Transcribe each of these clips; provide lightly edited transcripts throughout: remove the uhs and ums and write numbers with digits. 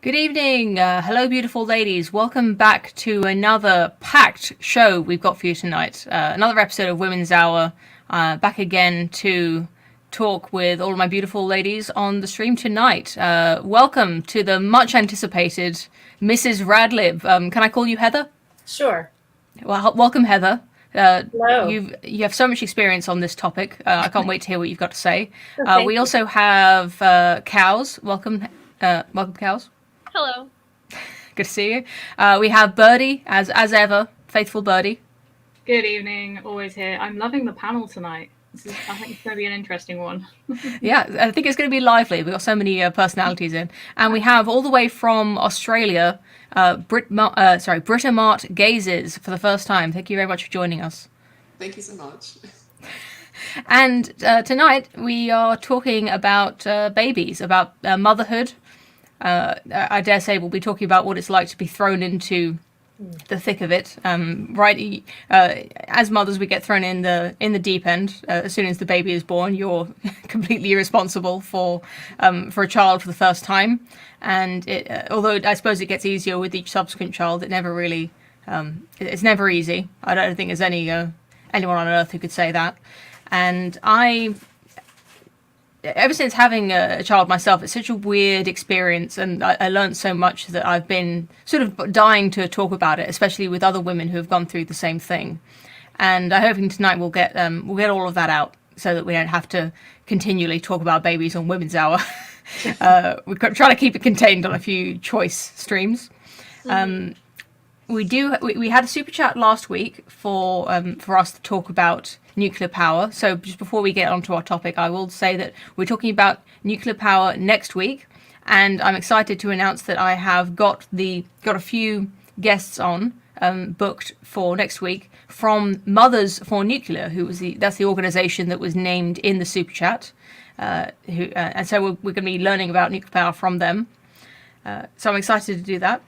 Good evening. Hello, beautiful ladies. Welcome back to another packed show we've got for you tonight. Another episode of Women's Hour. Back again to talk with all of my beautiful ladies on the stream tonight. Welcome to the much anticipated Mrs Radlib. Can I call you Heather? Sure. Well, welcome, Heather. Hello. You have so much experience on this topic. I can't wait to hear what you've got to say. Thank We you. also have Cows. Welcome, Cows. Hello. Good to see you. We have Birdie, as ever, faithful Birdie. Good evening, always here. I'm loving the panel tonight. I think it's going to be an interesting one. Yeah, I think it's going to be lively. We've got so many personalities in. And we have all the way from Australia, Britomart Gazes for the first time. Thank you very much for joining us. Thank you so much. And tonight we are talking about babies, about motherhood. I dare say we'll be talking about what it's like to be thrown into the thick of it. As mothers, we get thrown in the deep end. As soon as the baby is born, you're completely responsible for a child for the first time. And although I suppose it gets easier with each subsequent child, it never really it's never easy. I don't think there's anyone on earth who could say that. And ever since having a child myself, it's such a weird experience, and I learned so much that I've been sort of dying to talk about it, especially with other women who have gone through the same thing. And I'm hoping tonight we'll get all of that out, so that we don't have to continually talk about babies on Women's Hour. We're trying to keep it contained on a few choice streams. We had a super chat last week for us to talk about nuclear power. So just before we get onto our topic, I will say that we're talking about nuclear power next week, and I'm excited to announce that I have got a few guests on booked for next week from Mothers for Nuclear, that's the organisation that was named in the super chat. And so we're going to be learning about nuclear power from them. So I'm excited to do that.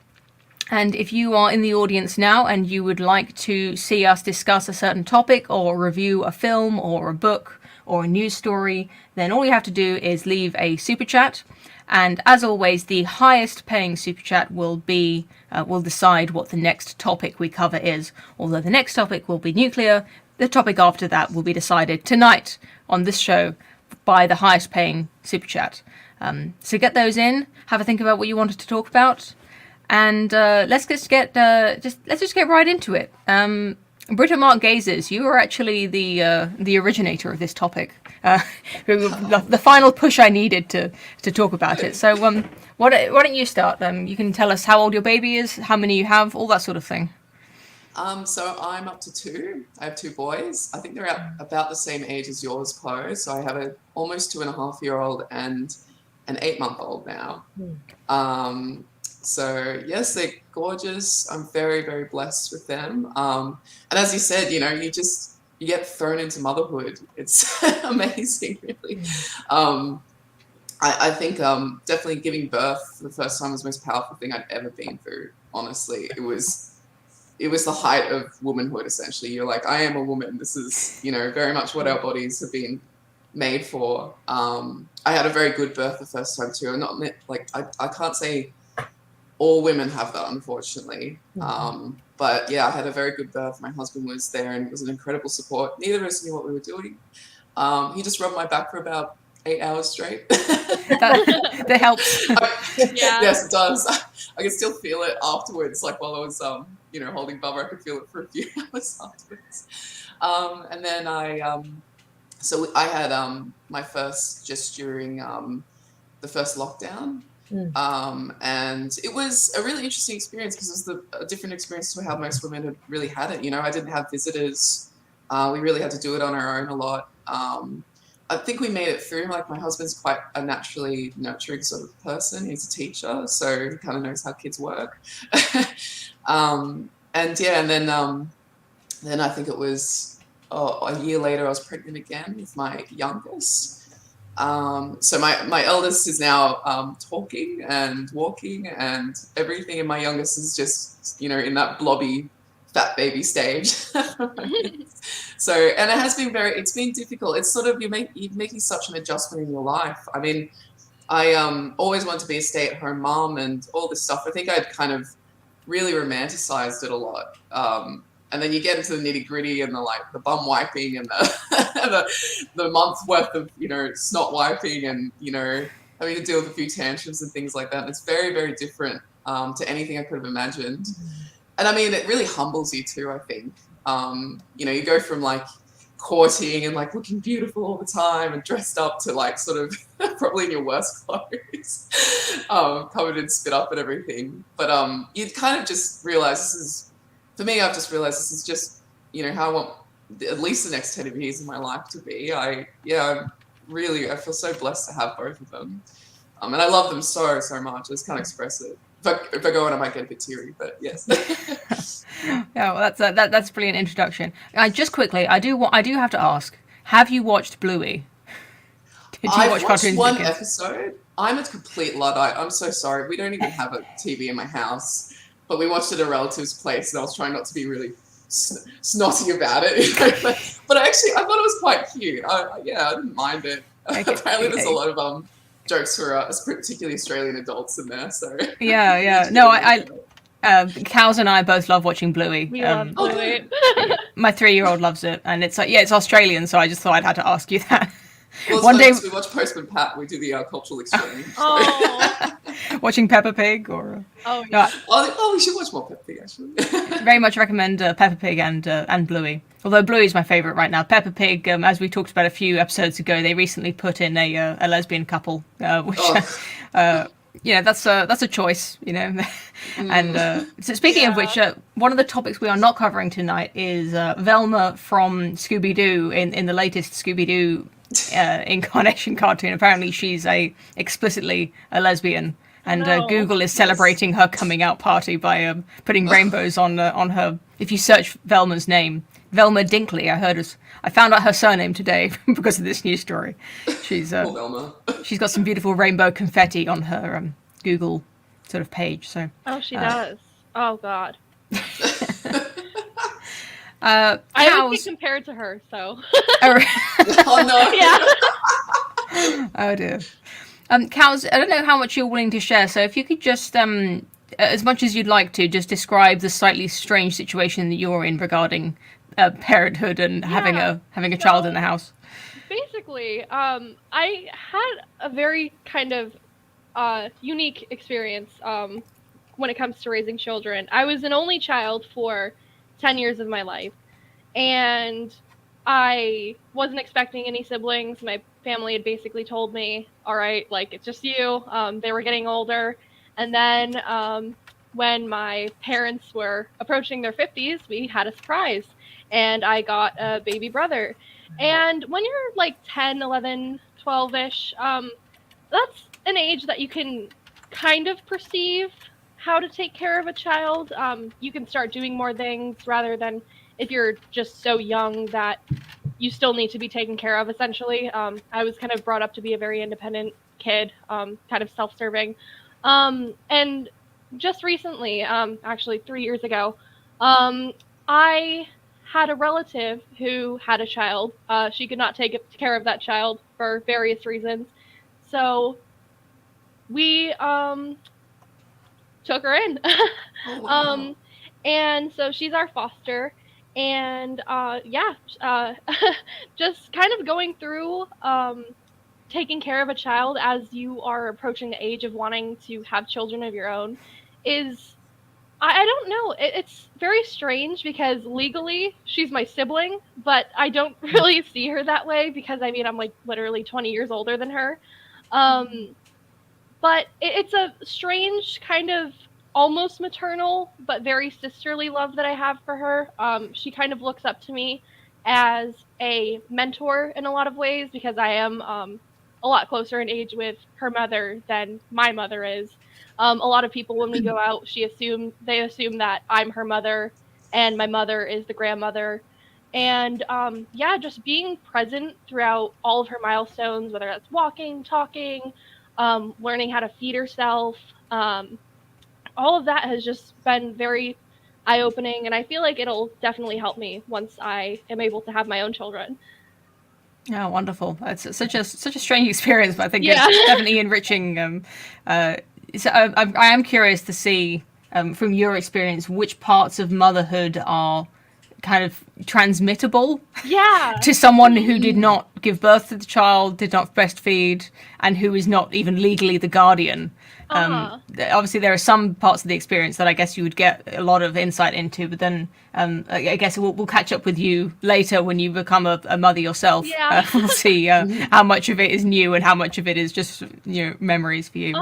And if you are in the audience now and you would like to see us discuss a certain topic or review a film or a book or a news story, then all you have to do is leave a super chat. And as always, the highest paying super chat will decide what the next topic we cover is. Although the next topic will be nuclear, the topic after that will be decided tonight on this show by the highest paying super chat. So get those in, have a think about what you wanted to talk about. And let's just get right into it. Britomart Gazes, you were actually the originator of this topic, the final push I needed to talk about it. So why don't you start? You can tell us how old your baby is, how many you have, all that sort of thing. So I'm up to two. I have two boys. I think they're about the same age as yours, Chloe. So I have an almost 2.5-year-old and an 8-month-old now. So yes, they're gorgeous. I'm very, very blessed with them. And as you said, you get thrown into motherhood. It's amazing, really. I think definitely giving birth for the first time was the most powerful thing I'd ever been through. Honestly, it was the height of womanhood. Essentially, you're like, I am a woman. This is, very much what our bodies have been made for. I had a very good birth the first time too. I can't say all women have that, unfortunately. But yeah, I had a very good birth. My husband was there and it was an incredible support. Neither of us knew what we were doing. He just rubbed my back for about 8 hours straight. That helps. Yeah. Yes, it does. I can still feel it afterwards. Like while I was, holding Bubba, I could feel it for a few hours afterwards. And then I had my first just during the first lockdown. And it was a really interesting experience because it was a different experience to how most women had really had it. I didn't have visitors. We really had to do it on our own a lot. I think we made it through. Like my husband's quite a naturally nurturing sort of person. He's a teacher, so he kind of knows how kids work. And then I think it was a year later I was pregnant again with my youngest. So my eldest is now talking and walking and everything, and my youngest is just in that blobby fat baby stage. So, and it has been it's been difficult. It's sort of you're making such an adjustment in your life. I mean, I always wanted to be a stay-at-home mom and all this stuff. I think I'd kind of really romanticized it a lot. And then you get into the nitty-gritty and the bum wiping and the month's worth of, snot wiping and, having to deal with a few tantrums and things like that. And it's very, very different to anything I could have imagined. And I mean, it really humbles you too, I think. You go from like courting and like looking beautiful all the time and dressed up to like sort of probably in your worst clothes, covered in spit up and everything. But you kind of just realize I've just realized this is just, how I want at least the next 10 years of my life to be. I feel so blessed to have both of them. And I love them so, so much. I just can't express it. If I go on, I might get a bit teary, but yes. Yeah, well, that's a brilliant introduction. Just quickly, I do have to ask: have you watched Bluey? Did you watch cartoons? One episode. I'm a complete Luddite. I'm so sorry. We don't even have a TV in my house, but we watched it at a relative's place, and I was trying not to be really snotty about it. But I thought it was quite cute. I didn't mind it. Okay, apparently, there's a lot of jokes for particularly Australian adults in there. So yeah. No, Cows and I both love watching Bluey. We love Bluey. My 3-year-old loves it, and it's like, it's Australian, so I just thought I'd have to ask you that. Well, one day we watch Postman Pat. We do the cultural exchange. Watching Peppa Pig, or yeah. We should watch more Peppa Pig actually. Very much recommend Peppa Pig and Bluey. Although Bluey is my favourite right now. Peppa Pig, as we talked about a few episodes ago, they recently put in a lesbian couple, which that's a choice, And so speaking of which, one of the topics we are not covering tonight is Velma from Scooby-Doo in the latest Scooby-Doo incarnation cartoon. Apparently she's explicitly a lesbian, and Google is celebrating her coming out party by putting rainbows on her. If you search Velma's name, Velma Dinkley, I found out her surname today because of this news story. She's Velma. She's got some beautiful rainbow confetti on her Google sort of page. So she does. Oh God. I always get compared to her, so. Oh no. Yeah. Oh dear. Cows, I don't know how much you're willing to share, so if you could just, as much as you'd like to, just describe the slightly strange situation that you're in regarding parenthood and having a child in the house. Basically, I had a very kind of unique experience when it comes to raising children. I was an only child for 10 years of my life, and I wasn't expecting any siblings. My family had basically told me, all right, like, it's just you. They were getting older. And then when my parents were approaching their 50s, we had a surprise, and I got a baby brother. And when you're like 10, 11, 12-ish, that's an age that you can kind of perceive how to take care of a child. You can start doing more things rather than if you're just so young that you still need to be taken care of, essentially. I was kind of brought up to be a very independent kid, kind of self-serving. And just recently, actually 3 years ago, I had a relative who had a child. She could not take care of that child for various reasons. So we took her in. Oh, wow. And so she's our foster. And just kind of going through taking care of a child as you are approaching the age of wanting to have children of your own is, I don't know, it's very strange because legally she's my sibling, but I don't really see her that way because, I mean, I'm like literally 20 years older than her. But it's a strange kind of almost maternal, but very sisterly love that I have for her. She kind of looks up to me as a mentor in a lot of ways because I am a lot closer in age with her mother than my mother is. A lot of people, when we go out, they assume that I'm her mother and my mother is the grandmother. And just being present throughout all of her milestones, whether that's walking, talking, learning how to feed herself, all of that has just been very eye-opening, and I feel like it'll definitely help me once I am able to have my own children. Oh, wonderful! It's such a strange experience, but I think Yeah. it's definitely enriching. So I am curious to see from your experience which parts of motherhood are kind of transmittable Yeah. to someone who did not give birth to the child, did not breastfeed, and who is not even legally the guardian. Obviously, there are some parts of the experience that I guess you would get a lot of insight into, but then I guess we'll catch up with you later when you become a mother yourself. Yeah. We'll see how much of it is new and how much of it is just memories for you.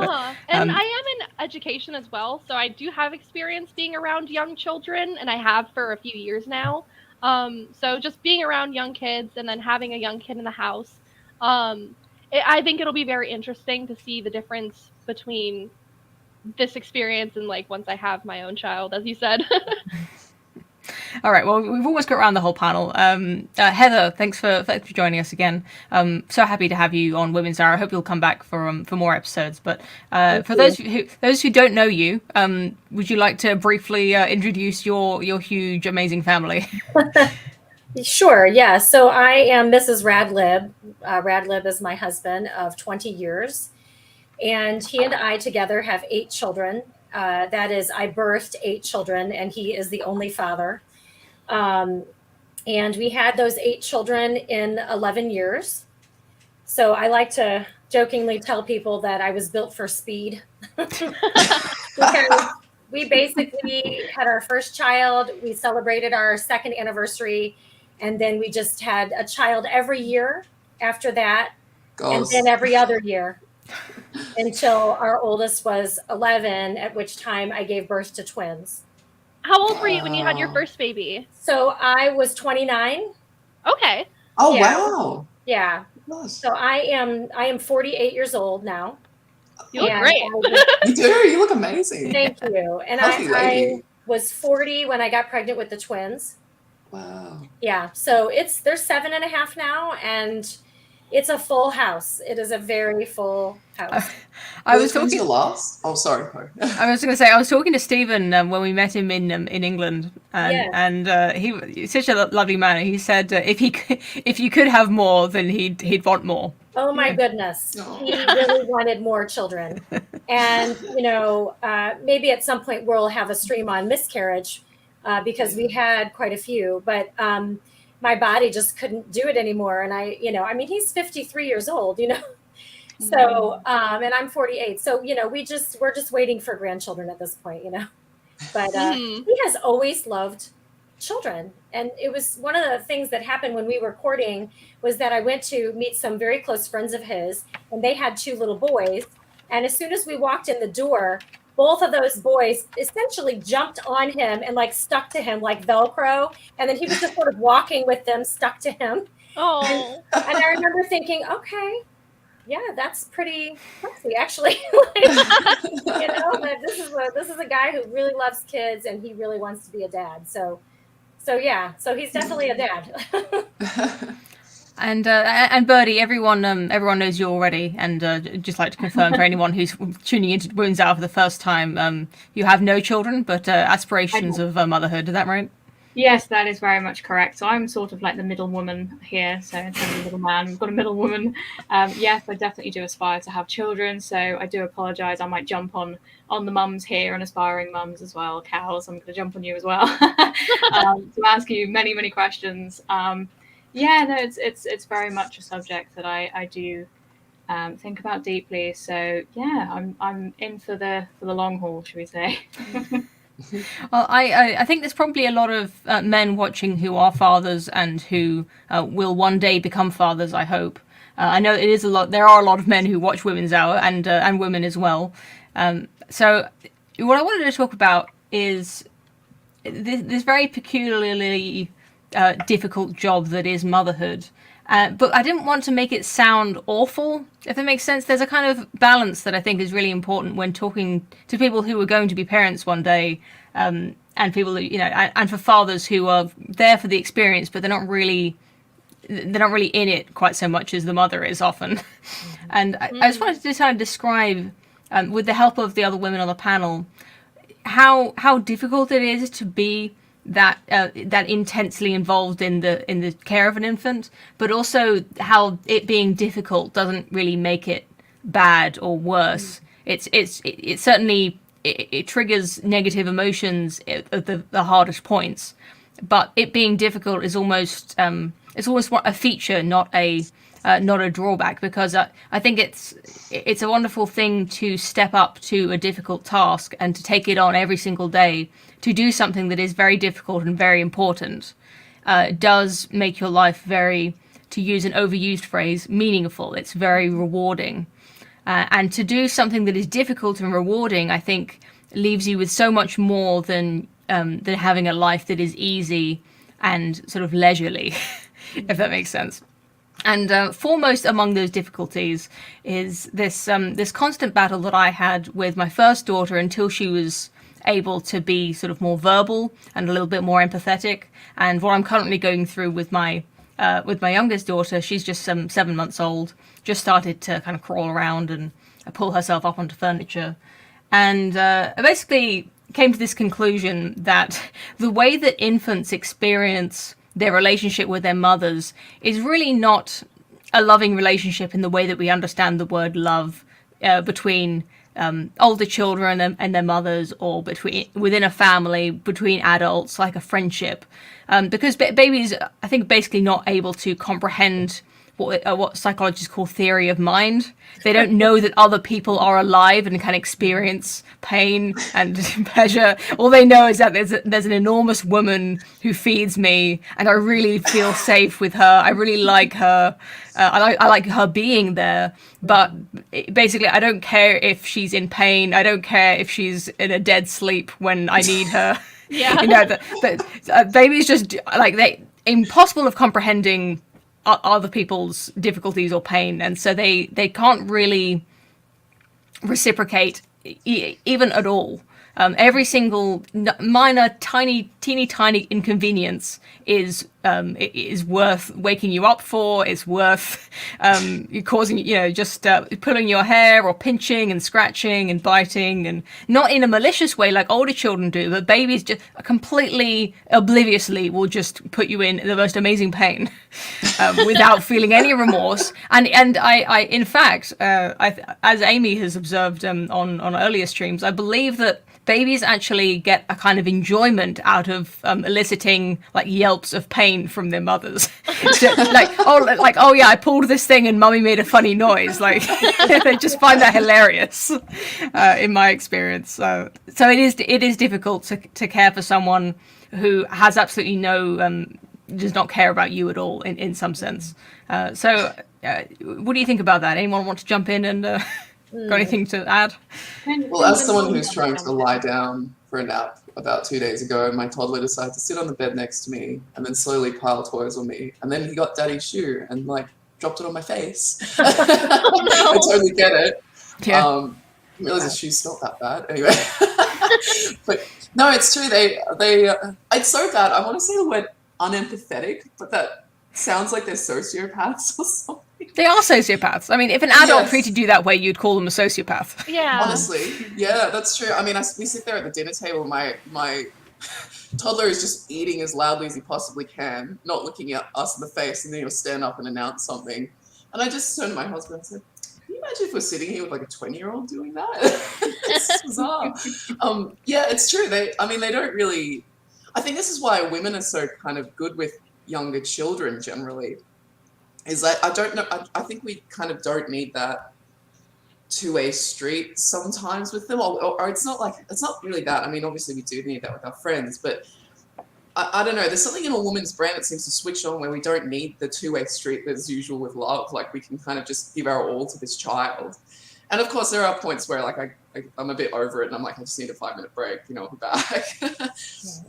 And I am in education as well, so I do have experience being around young children, and I have for a few years now. So just being around young kids and then having a young kid in the house, I think it'll be very interesting to see the difference between this experience and like once I have my own child, as you said. All right. Well, we've almost got around the whole panel. Heather, thanks for joining us again. So happy to have you on Women's Hour. I hope you'll come back for more episodes. But for those who don't know you, would you like to briefly introduce your huge, amazing family? Sure, yeah. So I am Mrs. Radlib. Radlib is my husband of 20 years. And he and I together have 8 children. That is, I birthed 8 children, and he is the only father. And we had those 8 children in 11 years. So I like to jokingly tell people that I was built for speed. Because we basically had our first child, we celebrated our 2nd anniversary, and then we just had a child every year after that, and then every other year until our oldest was 11, at which time I gave birth to twins. How old were you when you had your first baby? So I was 29. Okay. Oh, Yeah. wow. Yeah. Nice. So I am 48 years old now. You look And great. You do. You look amazing. Thank you. And Healthy I lady. was 40 when I got pregnant with the twins. Wow. Yeah. So they're 7.5 now, and it's a full house. It is a very full house. I was When's talking. your last? Oh, sorry. I was going to say I was talking to Stephen when we met him in England, and he's such a lovely man. He said if you could have more, then he'd want more. Oh my goodness. Oh. He really wanted more children. And, maybe at some point we'll have a stream on miscarriage because we had quite a few, but my body just couldn't do it anymore. And he's 53 years old, so, and I'm 48. So, we're just waiting for grandchildren at this point, but he has always loved children. And it was one of the things that happened when we were courting was that I went to meet some very close friends of his, and they had 2 little boys. And as soon as we walked in the door, both of those boys essentially jumped on him and like stuck to him like Velcro. And then he was just sort of walking with them stuck to him. Oh. And I remember thinking, okay, yeah, that's pretty sexy, actually. But this is a guy who really loves kids, and he really wants to be a dad. So he's definitely a dad. And Birdie, everyone knows you already, and just like to confirm for anyone who's tuning into Women's Hour for the first time, you have no children, but aspirations of motherhood. Is that right? Yes, that is very much correct. So I'm sort of like the middle woman here. So instead of a middle man, we've got a middle woman. Yes, I definitely do aspire to have children. So I do apologise. I might jump on the mums here and aspiring mums as well. Cows, I'm going to jump on you as well to ask you many, many questions. It's very much a subject that I do think about deeply. So yeah, I'm in for the long haul, should we say? Well, I think there's probably a lot of men watching who are fathers and who will one day become fathers, I hope. I know it is a lot. There are a lot of men who watch Women's Hour and women as well. So what I wanted to talk about is this very peculiarly difficult job that is motherhood. But I didn't want to make it sound awful, if that makes sense. There's a kind of balance that I think is really important when talking to people who are going to be parents one day, and people that, and for fathers who are there for the experience, but they're not really in it quite so much as the mother is often. And I just wanted to kind of describe, with the help of the other women on the panel, how difficult it is to be that intensely involved in the care of an infant, but also how it being difficult doesn't really make it bad or worse. It certainly it triggers negative emotions at the hardest points, but it being difficult is almost a feature, not a drawback, because I think it's a wonderful thing to step up to a difficult task and to take it on every single day. To do something that is very difficult and very important does make your life very, to use an overused phrase, meaningful. It's very rewarding. And to do something that is difficult and rewarding, I think, leaves you with so much more than having a life that is easy and sort of leisurely, if that makes sense. And foremost among those difficulties is this constant battle that I had with my first daughter until she was able to be sort of more verbal and a little bit more empathetic. And what I'm currently going through with my youngest daughter, she's just 7 months old, just started to kind of crawl around and pull herself up onto furniture. And I basically came to this conclusion that the way that infants experience their relationship with their mothers is really not a loving relationship in the way that we understand the word love between older children and their mothers, or within a family, between adults, like a friendship. Because babies, I think, basically not able to comprehend what psychologists call theory of mind. They don't know that other people are alive and can experience pain and pleasure. All they know is that there's an enormous woman who feeds me, and I really feel safe with her. I really like her. I like her being there. But basically, I don't care if she's in pain. I don't care if she's in a dead sleep when I need her. Yeah. Babies just impossible of comprehending other people's difficulties or pain, and so they can't really reciprocate even at all. Every single minor, teeny tiny inconvenience is worth waking you up for. It's worth causing, just pulling your hair or pinching and scratching and biting, and not in a malicious way like older children do, but babies just completely obliviously will just put you in the most amazing pain without feeling any remorse. And I in fact, as Amy has observed on earlier streams, I believe that babies actually get a kind of enjoyment out of eliciting like yelps of pain from their mothers. So, oh yeah, I pulled this thing and mummy made a funny noise. Like they just find that hilarious, in my experience. So it is difficult to care for someone who has absolutely does not care about you at all in some sense. So what do you think about that? Anyone want to jump in and got anything to add? Well, as someone who's trying to lie down for a nap about 2 days ago, my toddler decided to sit on the bed next to me and then slowly pile toys on me. And then he got daddy's shoe and dropped it on my face. I totally get it. Yeah. I realize the shoe's not that bad. Anyway. But no, it's true. They it's so bad. I want to say the word unempathetic, but that sounds like they're sociopaths or something. They are sociopaths. I mean, if an adult treated you that way, you'd call them a sociopath. Yeah. Honestly, yeah, that's true. I mean, we sit there at the dinner table. My toddler is just eating as loudly as he possibly can, not looking at us in the face, and then he'll stand up and announce something. And I just turned to my husband and said, "Can you imagine if we're sitting here with like a 20-year-old doing that?" It's bizarre. Yeah, it's true. They don't really. I think this is why women are so kind of good with younger children generally. Is that I don't know. I think we kind of don't need that two-way street sometimes with them, or it's not really that. I mean, obviously we do need that with our friends, but I don't know. There's something in a woman's brain that seems to switch on where we don't need the two-way street that's usual with love. Like we can kind of just give our all to this child. And of course, there are points where like I'm a bit over it, and I'm like, I just need a 5-minute break. I'll be back.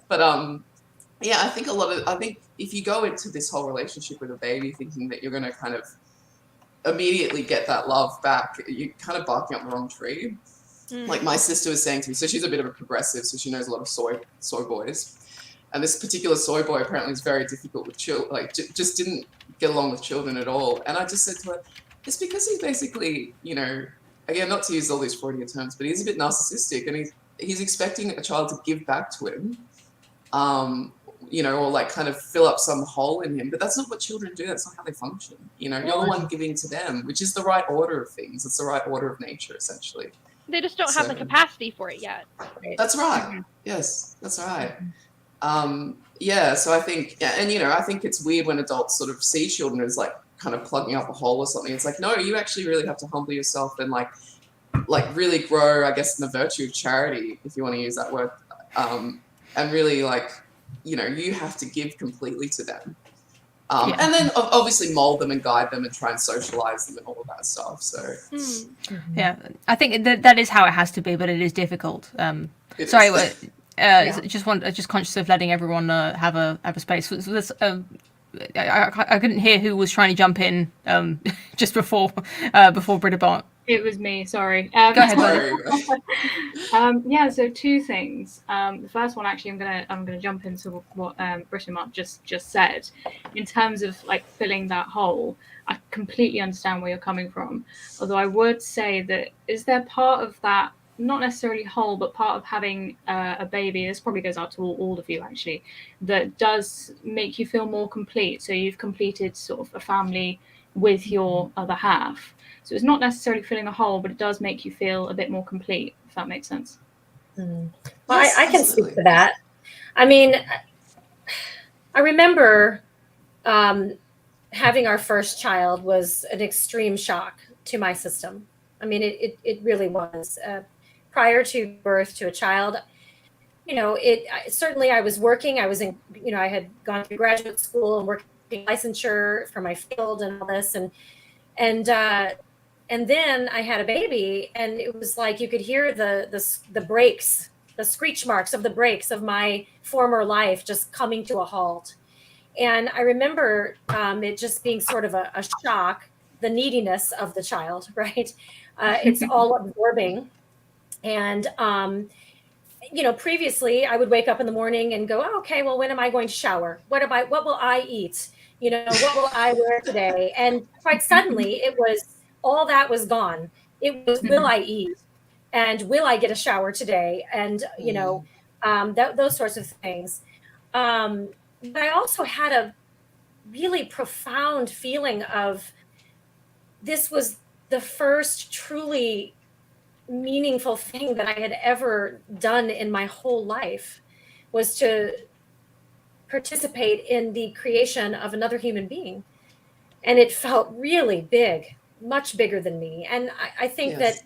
But yeah, I think if you go into this whole relationship with a baby thinking that you're going to kind of immediately get that love back, you're kind of barking up the wrong tree. Like my sister was saying to me, so she's a bit of a progressive, so she knows a lot of soy boys. And this particular soy boy apparently is very difficult with children, like just didn't get along with children at all. And I just said to her, it's because he's basically, again, not to use all these Freudian terms, but he's a bit narcissistic, and he's expecting a child to give back to him you know, or like kind of fill up some hole in him. But that's not what children do. That's not how they function. You know, you're the one giving to them, which is the right order of things. It's the right order of nature, essentially. They just don't have the capacity for it yet. That's right. Yes, that's right. Yeah, so I think, and you know, I think it's weird when adults sort of see children as like kind of plugging up a hole or something. It's like, no, you actually really have to humble yourself and like really grow, I guess, in the virtue of charity, if you want to use that word, and really like, you know, you have to give completely to them. And then obviously mold them and guide them and try and socialize them and all of that stuff. So yeah, I think that is how it has to be, but it is difficult. Sorry, just conscious of letting everyone have a space. So this, I couldn't hear who was trying to jump in just before Britomart. It was me, sorry. Go ahead, yeah, so two things. The first one, actually, I'm gonna jump into what Britomart just said. In terms of like filling that hole, I completely understand where you're coming from. Although I would say that, is there part of that, not necessarily hole, but part of having a baby, this probably goes out to all of you actually, that does make you feel more complete. So you've completed sort of a family with your other half. So it's not necessarily filling a hole, but it does make you feel a bit more complete, if that makes sense. Well, I can speak to that. I mean, I remember having our first child was an extreme shock to my system. I mean, it really was. Prior to birth to a child, you know, certainly I was working. I was in, you know, I had gone through graduate school and working licensure for my field and all this, and then I had a baby, and it was like you could hear the brakes, the screech marks of the brakes of my former life just coming to a halt. And I remember it just being sort of a shock, the neediness of the child, right? It's all absorbing. And, you know, previously I would wake up in the morning and go, oh, okay, well, when am I going to shower? What will I eat? You know, what will I wear today? And quite suddenly it was, all that was gone. It was, will I eat? And will I get a shower today? And, you know, those sorts of things. But I also had a really profound feeling of, this was the first truly meaningful thing that I had ever done in my whole life, was to participate in the creation of another human being. And it felt really big, much bigger than me. And I think that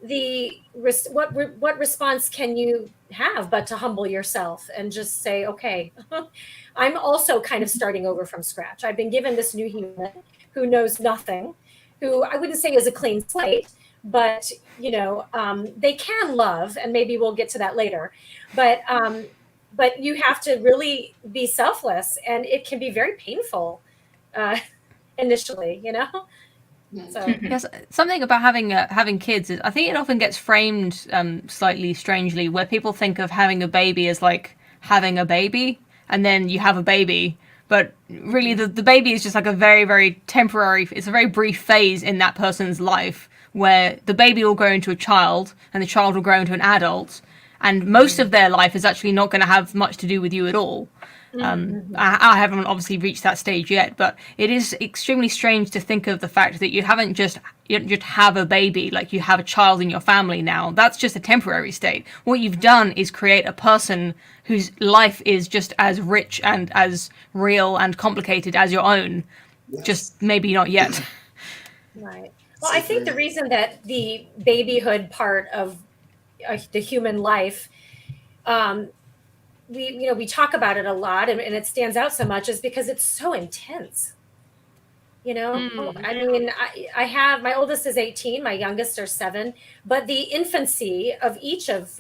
what response can you have but to humble yourself and just say, okay, I'm also kind of starting over from scratch. I've been given this new human who knows nothing, who I wouldn't say is a clean slate, but, you know, they can love, and maybe we'll get to that later, but you have to really be selfless, and it can be very painful initially, you know? So. Yes, something about having kids is, I think it often gets framed slightly strangely, where people think of having a baby as like having a baby, and then you have a baby, but really the baby is just like a very, very temporary, it's a very brief phase in that person's life, where the baby will grow into a child and the child will grow into an adult, and most of their life is actually not going to have much to do with you at all. I haven't obviously reached that stage yet, but it is extremely strange to think of the fact that you don't just have a baby, like you have a child in your family now. That's just a temporary state. What you've done is create a person whose life is just as rich and as real and complicated as your own, just maybe not yet. Right. Well, I think the reason that the babyhood part of the human life, we talk about it a lot, and it stands out so much, is because it's so intense. You know, I mean, I have, my oldest is 18, my youngest are 7, but the infancy of each of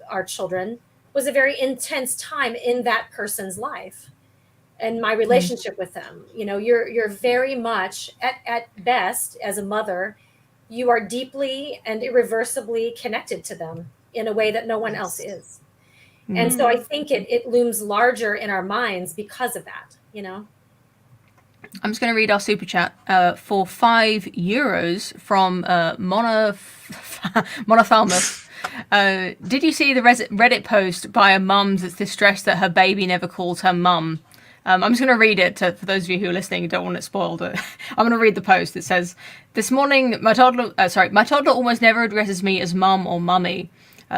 our children was a very intense time in that person's life, and my relationship with them. You know, you're very much at best as a mother, you are deeply and irreversibly connected to them in a way that no one else is. And so I think it looms larger in our minds because of that, you know. I'm just going to read our super chat for €5 from Monophthalmus. Did you see the Reddit post by a mum that's distressed that her baby never calls her mum? I'm just going to read it for those of you who are listening and don't want it spoiled. I'm going to read the post. It says, "This morning, my toddler almost never addresses me as mum or mummy.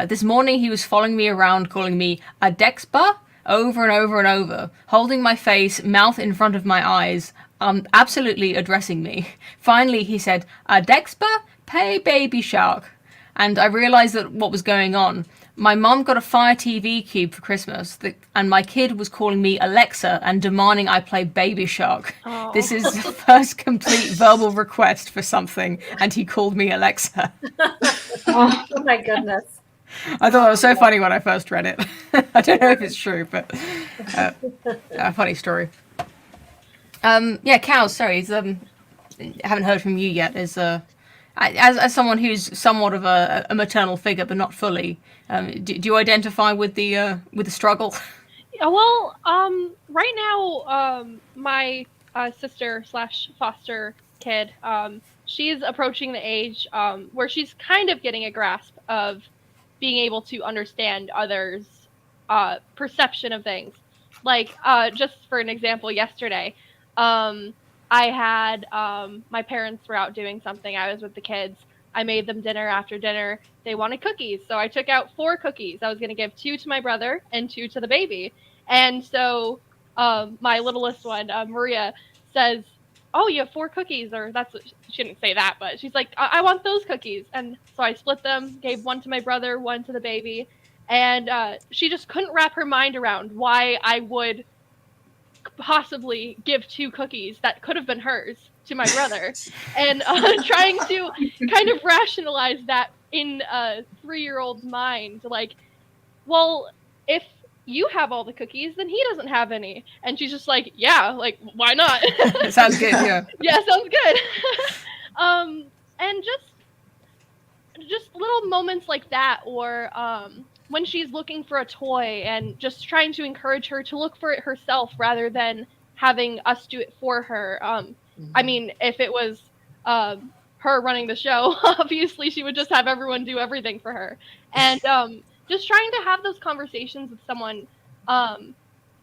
This morning, he was following me around, calling me Adexba over and over and over, holding my face, mouth in front of my eyes, absolutely addressing me. Finally, he said, Adexba, pay baby shark. And I realized that what was going on. My mom got a Fire TV cube for Christmas, and my kid was calling me Alexa and demanding I play Baby Shark. Oh. This is the first complete verbal request for something, and he called me Alexa." Oh my goodness. I thought that was so funny when I first read it. I don't know if it's true, but a funny story. Yeah, Cal, sorry, haven't heard from you yet. As someone who's somewhat of a maternal figure, but not fully, do you identify with the struggle? Well, right now, my sister / foster kid, she's approaching the age where she's kind of getting a grasp of being able to understand others' perception of things. Like, just for an example, yesterday, I had my parents were out doing something. I was with the kids. I made them dinner. After dinner, they wanted cookies. So I took out 4 cookies. I was going to give 2 to my brother and 2 to the baby. And so my littlest one, Maria, says, "Oh, you have 4 cookies," or she didn't say that, but she's like, I want those cookies. And so I split them, gave 1 to my brother, 1 to the baby. And she just couldn't wrap her mind around why I would possibly give 2 cookies that could have been hers to my brother. And trying to kind of rationalize that in a 3-year-old's mind, like, well, if you have all the cookies, then he doesn't have any. And she's just like, yeah, like, why not? Sounds good, yeah. Yeah, sounds good. And just little moments like that, or when she's looking for a toy and just trying to encourage her to look for it herself rather than having us do it for her. I mean, if it was her running the show, obviously she would just have everyone do everything for her. And just trying to have those conversations with someone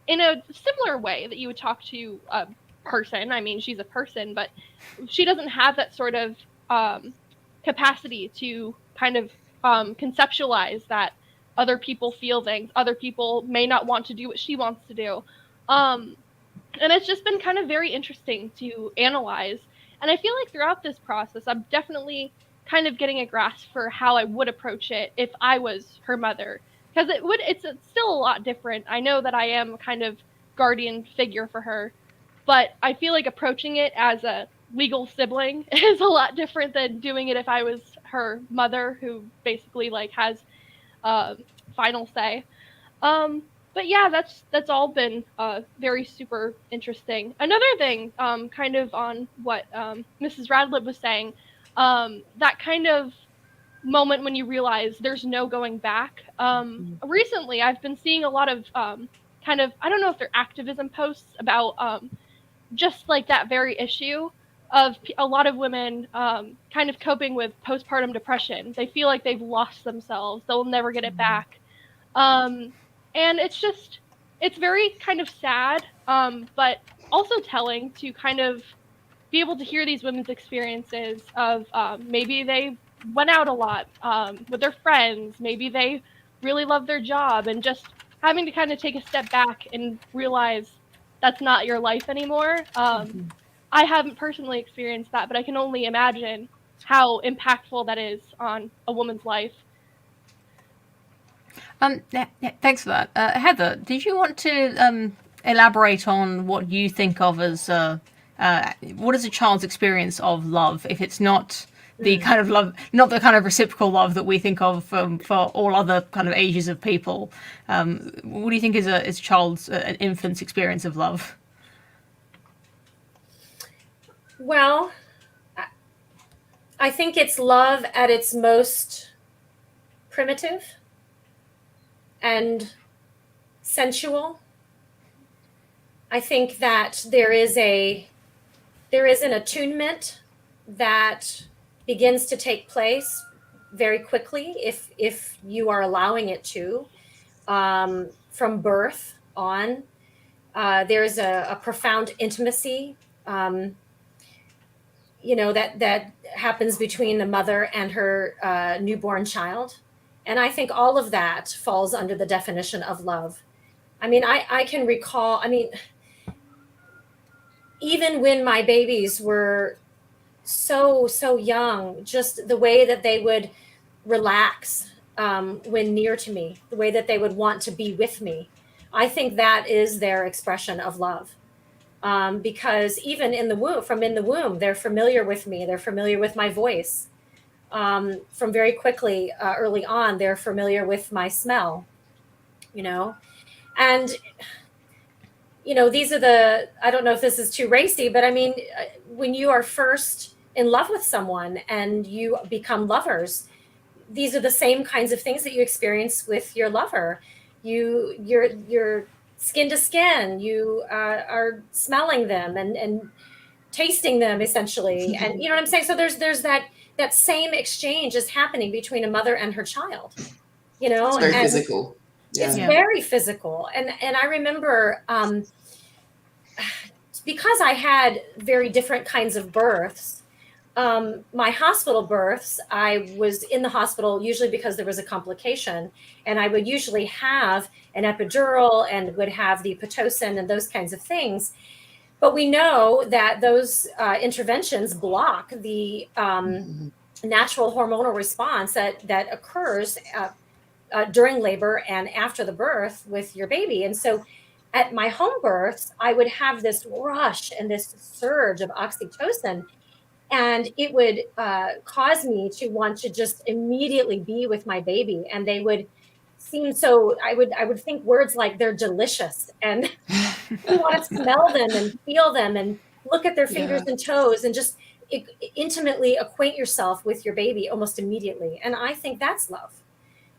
in a similar way that you would talk to a person. I mean, she's a person, but she doesn't have that sort of capacity to kind of conceptualize that other people feel things. Other people may not want to do what she wants to do. And it's just been kind of very interesting to analyze. And I feel like throughout this process, I'm definitely kind of getting a grasp for how I would approach it if I was her mother. Because it's still a lot different. I know that I am a kind of guardian figure for her, but I feel like approaching it as a legal sibling is a lot different than doing it if I was her mother, who basically like has final say. But yeah, that's all been very super interesting. Another thing, kind of on what Mrs. Radlib was saying, that kind of moment when you realize there's no going back. Recently, I've been seeing a lot of kind of, I don't know if they're activism posts about just like that very issue of a lot of women kind of coping with postpartum depression. They feel like they've lost themselves. They'll never get it back. And it's very kind of sad, but also telling to kind of be able to hear these women's experiences of maybe they went out a lot with their friends. Maybe they really love their job, and just having to kind of take a step back and realize that's not your life anymore. I haven't personally experienced that, but I can only imagine how impactful that is on a woman's life. Thanks for that. Heather, did you want to elaborate on what you think of as what is a child's experience of love, if it's not the kind of love, not the kind of reciprocal love that we think of for all other kind of ages of people? What do you think is a child's, an infant's experience of love? Well, I think it's love at its most primitive and sensual. I think that there is an attunement that begins to take place very quickly if you are allowing it to, from birth on. There's a profound intimacy, that happens between the mother and her newborn child. And I think all of that falls under the definition of love. I mean, I can recall, even when my babies were so young, just the way that they would relax when near to me, the way that they would want to be with me. I think that is their expression of love. Because even in the womb, they're familiar with me. They're familiar with my voice. From very quickly, early on, they're familiar with my smell, and, these are I don't know if this is too racy, but I mean, when you are first in love with someone and you become lovers, these are the same kinds of things that you experience with your lover. You're skin to skin, you are smelling them and tasting them, essentially. And you know what I'm saying? So there's that same exchange is happening between a mother and her child, It's very physical. Yeah. It's very physical. And I remember, because I had very different kinds of births, my hospital births, I was in the hospital usually because there was a complication, and I would usually have an epidural and would have the Pitocin and those kinds of things. But we know that those interventions block the natural hormonal response that occurs during labor and after the birth with your baby. And so at my home births, I would have this rush and this surge of oxytocin, and it would cause me to want to just immediately be with my baby. And they would seem so, I would think words like they're delicious, and you want to smell them and feel them and look at their fingers and toes and just intimately acquaint yourself with your baby almost immediately. And I think that's love.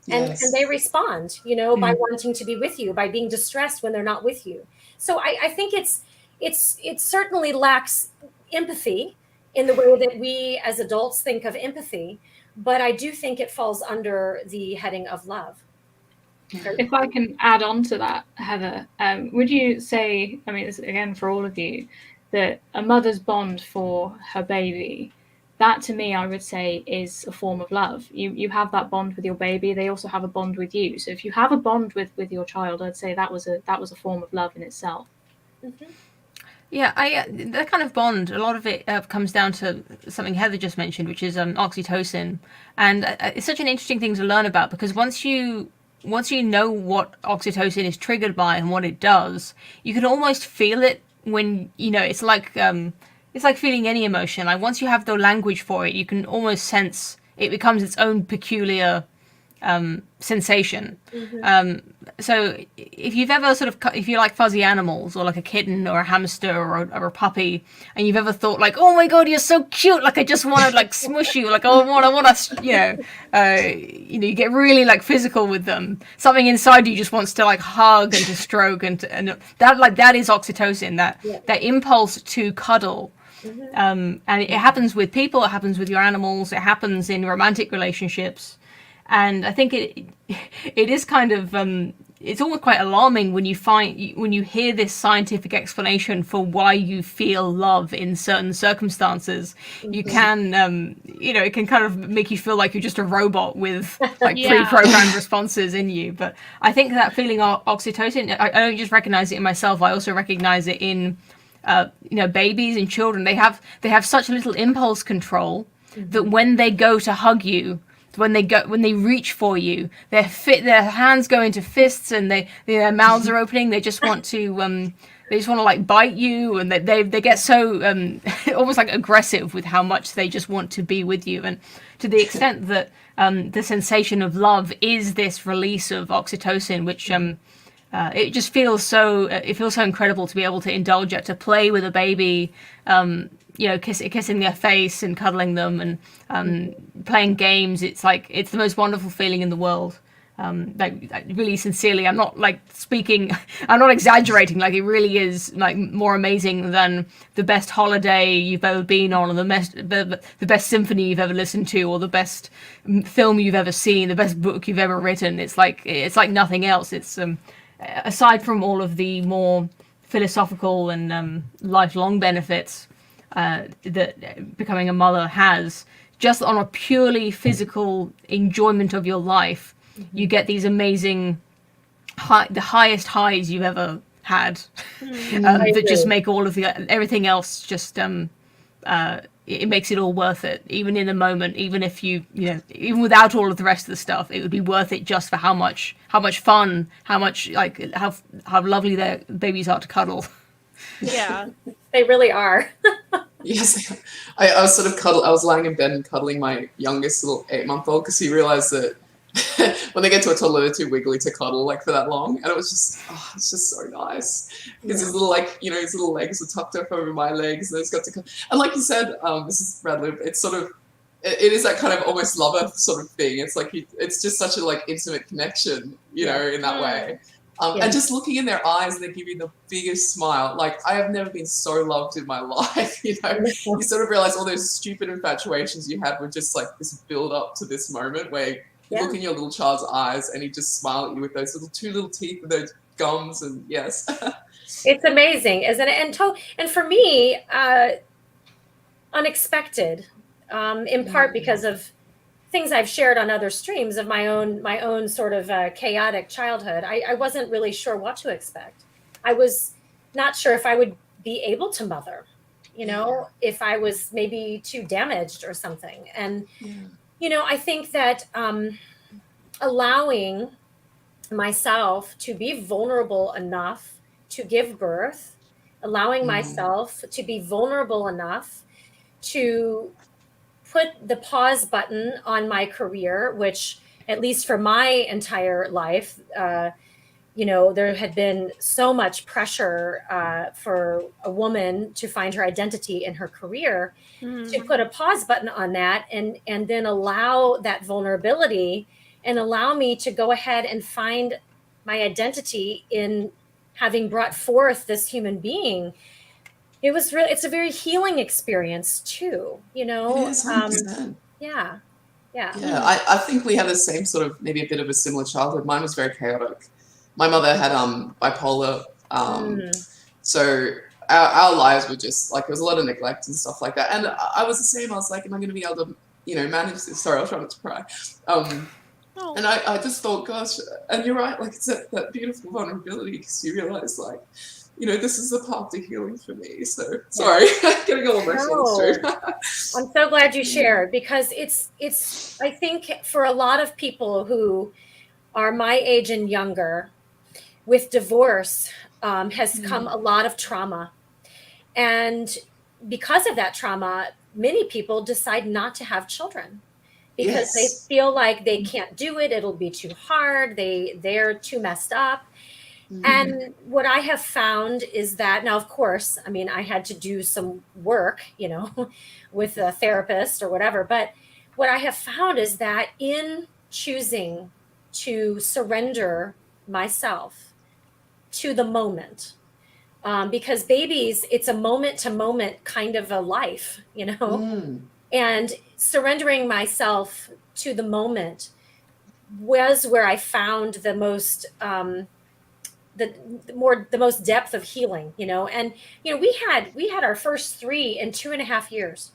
And they respond, by wanting to be with you, by being distressed when they're not with you. So I think it certainly lacks empathy in the way that we as adults think of empathy, but I do think it falls under the heading of love. If I can add on to that, Heather, would you say, this, again, for all of you, that a mother's bond for her baby, that to me, I would say, is a form of love. You have that bond with your baby. They also have a bond with you. So if you have a bond with your child, I'd say that was a form of love in itself. Mm-hmm. Yeah, that kind of bond, a lot of it comes down to something Heather just mentioned, which is oxytocin. And it's such an interesting thing to learn about, because once you know what oxytocin is triggered by and what it does, you can almost feel it when, it's like feeling any emotion. Like once you have the language for it, you can almost sense it becomes its own peculiar sensation. Mm-hmm. So if you've ever if you like fuzzy animals, or like a kitten or a hamster or a puppy, and you've ever thought like, oh my God, you're so cute, like I just want to like smush you, like I want to, you get really like physical with them. Something inside you just wants to like hug and to stroke and that is oxytocin, that impulse to cuddle. Mm-hmm. And it happens with people, it happens with your animals, it happens in romantic relationships. And I think it is kind of it's almost quite alarming when you hear this scientific explanation for why you feel love in certain circumstances. Mm-hmm. You can it can kind of make you feel like you're just a robot with like pre-programmed responses in you. But I think that feeling of oxytocin, I don't just recognize it in myself, I also recognize it in babies and children. They have such little impulse control that when they go to hug you, when they reach for you, their hands go into fists and their mouths are opening. They just want to like bite you, and they get so almost like aggressive with how much they just want to be with you. And to the extent that the sensation of love is this release of oxytocin, which it just feels so incredible to be able to indulge it, to play with a baby, kissing their face and cuddling them and playing games. It's the most wonderful feeling in the world. like really sincerely. I'm not like speaking, I'm not exaggerating. Like it really is like more amazing than the best holiday you've ever been on, or the best symphony you've ever listened to, or the best film you've ever seen, the best book you've ever written. It's like nothing else. It's aside from all of the more philosophical and lifelong benefits that becoming a mother has, just on a purely physical enjoyment of your life, you get these amazing, the highest highs you've ever had, that just make all of everything else just, it makes it all worth it, even in the moment, even if even without all of the rest of the stuff, it would be worth it just for how much fun, how much, like, how lovely their babies are to cuddle. Yeah. They really are. Yes, I was sort of I was lying in bed and cuddling my youngest little 8-month-old, because he realized that when they get to a toddler, they're too wiggly to cuddle like for that long, and it was just, it's just so nice because his little, like, his little legs were tucked up over my legs, and it's got to, and like you said, Mrs Radlib, it's sort of, it is that kind of almost lover sort of thing. It's like it's just such a like intimate connection, in that way. And just looking in their eyes, and they give you the biggest smile. Like, I have never been so loved in my life, You sort of realize all those stupid infatuations you had were just like this build up to this moment where you look in your little child's eyes and he just smile at you with those two little teeth and those gums, and yes. It's amazing, isn't it? And for me, unexpected, in part because of things I've shared on other streams of my own sort of chaotic childhood. I wasn't really sure what to expect. I was not sure if I would be able to mother, if I was maybe too damaged or something. And, I think that allowing myself to be vulnerable enough to give birth, allowing myself to be vulnerable enough to put the pause button on my career, which, at least for my entire life, there had been so much pressure for a woman to find her identity in her career, to put a pause button on that and then allow that vulnerability and allow me to go ahead and find my identity in having brought forth this human being. It's a very healing experience too, It is, 100%. Yeah. I think we had the same sort of, maybe a bit of a similar childhood. Mine was very chaotic. My mother had bipolar, so our lives were just like, there was a lot of neglect and stuff like that. And I was the same. I was like, am I going to be able to, manage this? Sorry, I was trying not to cry. And I just thought, gosh, and you're right, like, it's that beautiful vulnerability, because you realize, like, this is the path to healing for me. So sorry, getting all emotional. I'm so glad you shared, because it's I think for a lot of people who are my age and younger, with divorce has come a lot of trauma. And because of that trauma, many people decide not to have children because they feel like they can't do it. It'll be too hard. They're too messed up. And what I have found is that, now, of course, I mean, I had to do some work, with a therapist or whatever. But what I have found is that in choosing to surrender myself to the moment, because babies, it's a moment to moment kind of a life, and surrendering myself to the moment was where I found the most, the most depth of healing, and we had our first 3 in 2.5 years.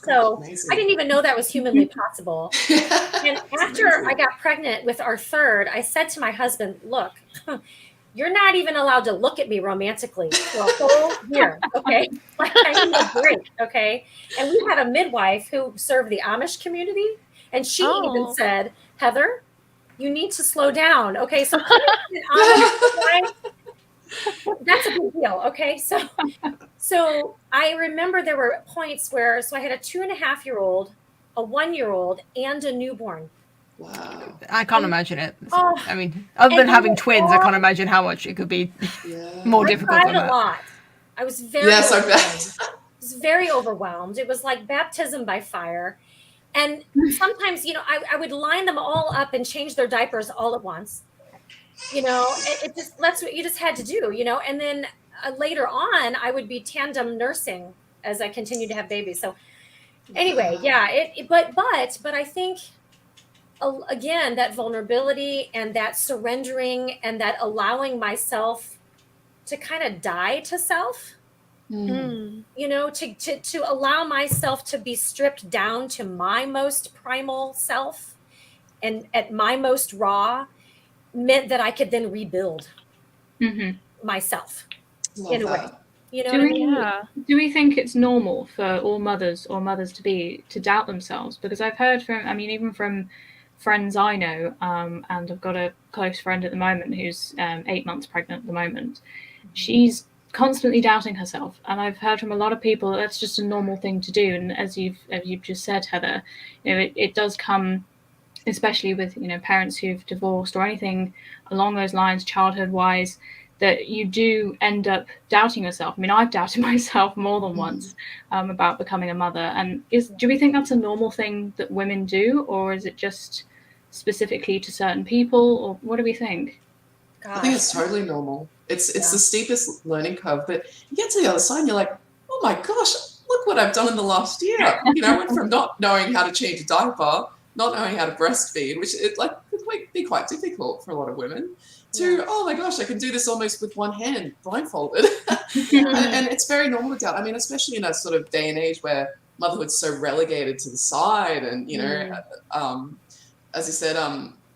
So amazing. I didn't even know that was humanly possible. And after I got pregnant with our third, I said to my husband, look, you're not even allowed to look at me romantically for a whole year, okay? Like, I need a break, okay? And we had a midwife who served the Amish community, and she even said, Heather, you need to slow down, okay? So that's a big deal, okay? So I remember there were points where, so I had a 2.5-year-old, a 1-year-old, and a newborn. Wow. I can't imagine it. I mean, other than having twins, I can't imagine how much it could be more difficult than that. I cried a lot. I was very overwhelmed. I was very overwhelmed. It was like baptism by fire. And sometimes, I would line them all up and change their diapers all at once. It just, that's what you just had to do, and then later on I would be tandem nursing as I continued to have babies. So anyway, but I think, again, that vulnerability and that surrendering and that allowing myself to kind of die to self, to allow myself to be stripped down to my most primal self and at my most raw, meant that I could then rebuild myself in a way. Do we think it's normal for all mothers or mothers to doubt themselves? Because I've heard even from friends I know, and I've got a close friend at the moment who's 8 months pregnant at the moment. She's constantly doubting herself, and I've heard from a lot of people that that's just a normal thing to do. And as you've just said, Heather, it does come, especially with parents who've divorced or anything along those lines, childhood wise, that you do end up doubting yourself. I've doubted myself more than once about becoming a mother. And do we think that's a normal thing that women do, or is it just specifically to certain people, or what do we think? I think it's totally normal. It's the steepest learning curve, but you get to the other side and you're like, oh my gosh, look what I've done in the last year. I went from not knowing how to change a diaper, not knowing how to breastfeed, which could be quite difficult for a lot of women, to, oh my gosh, I can do this almost with one hand, blindfolded. and it's very normal to doubt. Especially in a sort of day and age where motherhood's so relegated to the side, and, as you said,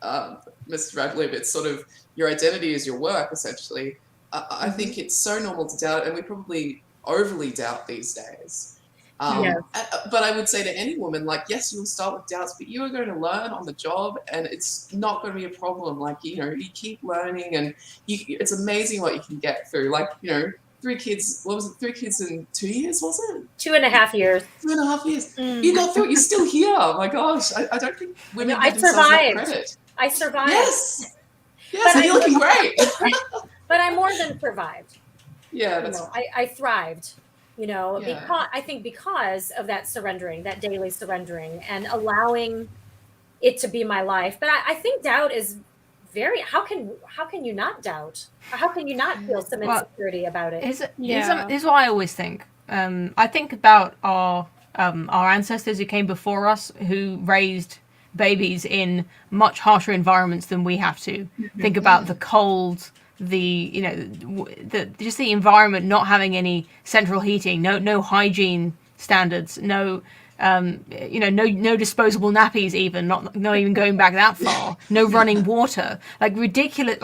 Mrs Radlib, it's sort of your identity is your work, essentially. I think it's so normal to doubt, and we probably overly doubt these days. But I would say to any woman, yes, you'll start with doubts, but you are going to learn on the job, and it's not going to be a problem. You keep learning, and it's amazing what you can get through. 3 kids, what was it? 3 kids in 2 years, was it? 2.5 years. 2.5 years. You got through it. You're still here. Oh my gosh. I don't think women give themselves enough credit. I survived. Yes, and you're looking great. But I more than survived. Yeah, that's I thrived. Because I think because of that surrendering, that daily surrendering, and allowing it to be my life. But I think doubt is how can you not doubt? How can you not feel some insecurity about it? Here's what I always think. I think about our ancestors who came before us, who raised babies in much harsher environments than we have to. Think about the cold, the environment not having any central heating, no hygiene standards, no disposable nappies, even not even going back that far, no running water, ridiculous,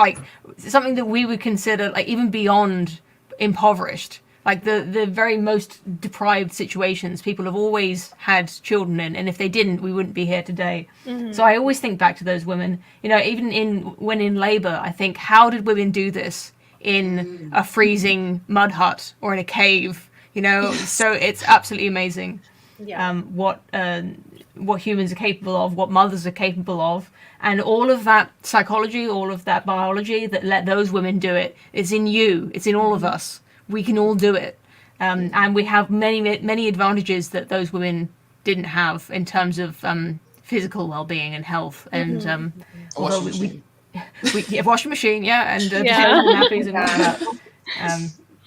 something that we would consider even beyond impoverished, the very most deprived situations people have always had children in, and if they didn't, we wouldn't be here today. So I always think back to those women, even when in labor, I think, how did women do this in a freezing mud hut or in a cave? So it's absolutely amazing. What humans are capable of, what mothers are capable of, and all of that psychology, all of that biology that let those women do it, it's in you, it's in all of us. We can all do it, and we have many advantages that those women didn't have in terms of physical well-being and health. And although we washing machine, and nappies and all that.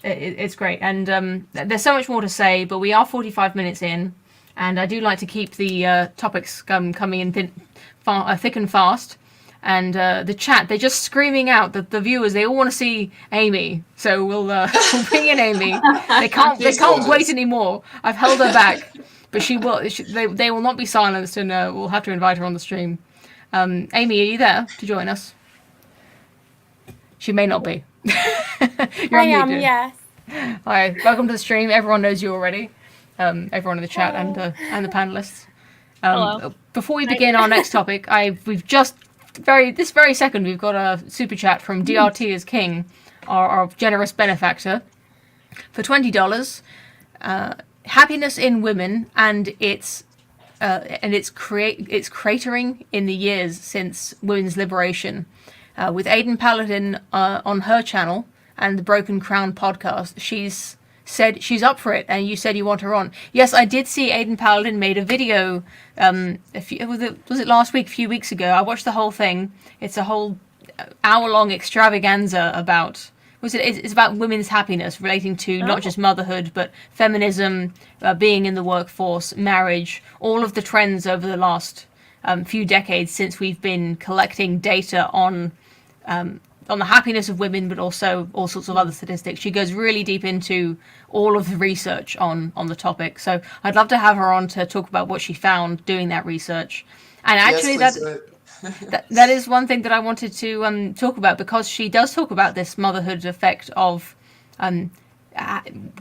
It's great, and there's so much more to say, but we are 45 minutes in, and I do like to keep the topics coming in thick and fast. And the chat, they're just screaming out that the viewers, they all want to see Amy, so we'll bring in Amy. They can't wait anymore. I've held her back, but she will. They will not be silenced, and we'll have to invite her on the stream. Amy, are you there to join us? She may not be. I am, yes. Hi, welcome to the stream. Everyone knows you already. Everyone in the chat and the panelists. Hello. Before we begin our next topic, we've just this very second we've got a super chat from DRT is King, our generous benefactor, for $20. Happiness in women and its cratering in the years since women's liberation. With Aidan Paladin on her channel and the Broken Crown podcast, she's said she's up for it, and you said you want her on. Yes, I did see Aidan Paladin made a video. Was it last week? A few weeks ago. I watched the whole thing. It's a whole hour-long extravaganza about. It's about women's happiness relating to not just motherhood, but feminism, being in the workforce, marriage, all of the trends over the last few decades since we've been collecting data on the happiness of women, but also all sorts of other statistics. She goes really deep into all of the research on the topic. So I'd love to have her on to talk about what she found doing that research. And actually, that is one thing that I wanted to talk about, because she does talk about this motherhood effect of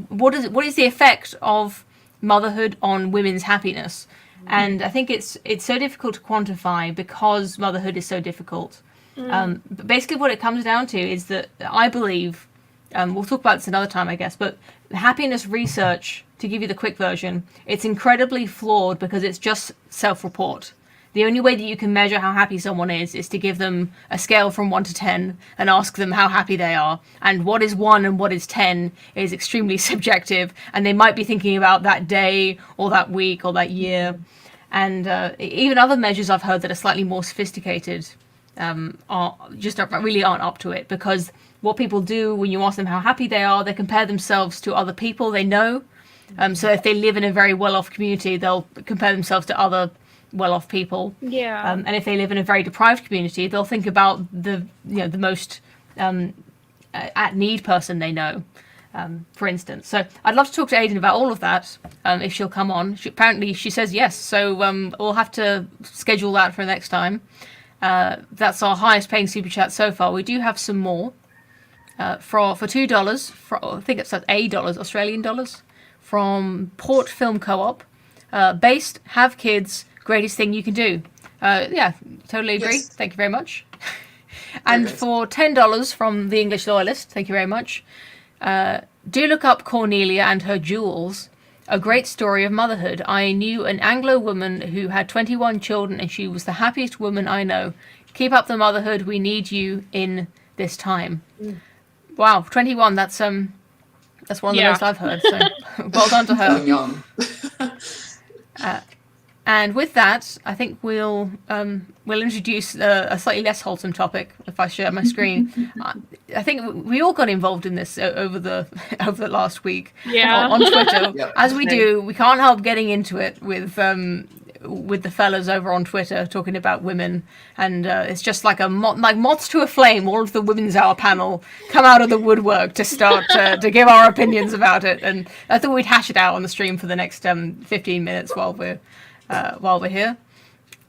what is the effect of motherhood on women's happiness. And I think it's so difficult to quantify because motherhood is so difficult. But basically what it comes down to is that I believe, we'll talk about this another time, I guess, but happiness research, to give you the quick version, it's incredibly flawed because it's just self-report. The only way that you can measure how happy someone is to give them a scale from 1 to 10 and ask them how happy they are. And what is 1 and what is 10 is extremely subjective, and they might be thinking about that day or that week or that year. And even other measures I've heard that are slightly more sophisticated really aren't up to it, because what people do when you ask them how happy they are, they compare themselves to other people they know. So if they live in a very well-off community, they'll compare themselves to other well-off people. Yeah. And if they live in a very deprived community, they'll think about the most at-need person they know, for instance. So I'd love to talk to Aidan about all of that, if she'll come on. Apparently she says yes, so we'll have to schedule that for next time. That's our highest paying super chat so far. We do have some more for $2. I think it's $8, Australian dollars, from Port Film Co-op. Based, have kids, greatest thing you can do. Yeah, totally agree. Yes. Thank you very much. And for $10 from the English Loyalist, thank you very much. Do look up Cornelia and her jewels. A great story of motherhood. I knew an Anglo woman who had 21 children, and she was the happiest woman I know. Keep up the motherhood. We need you in this time. Wow, 21. That's one of the most I've heard. So well done to her. Young. And with that, I think we'll introduce a slightly less wholesome topic. If I share my screen, I think we all got involved in this over the last week on Twitter. Yep. As we do, we can't help getting into it with the fellas over on Twitter talking about women, and it's just like like moths to a flame. All of the Women's Hour panel come out of the woodwork to start to give our opinions about it, and I thought we'd hash it out on the stream for the next 15 minutes while we're here.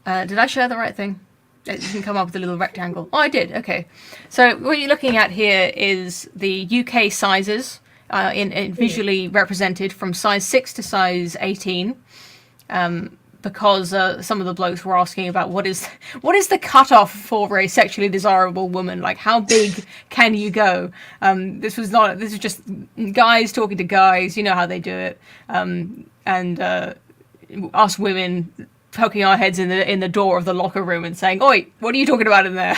Did I share the right thing? You can come up with a little rectangle. Oh, I did. Okay. So what you're looking at here is the UK sizes in visually represented from size 6 to size 18. Because some of the blokes were asking about what is the cutoff for a sexually desirable woman? Like, how big can you go? This is just guys talking to guys. You know how they do it. And us women poking our heads in the door of the locker room and saying, "Oi, what are you talking about in there?"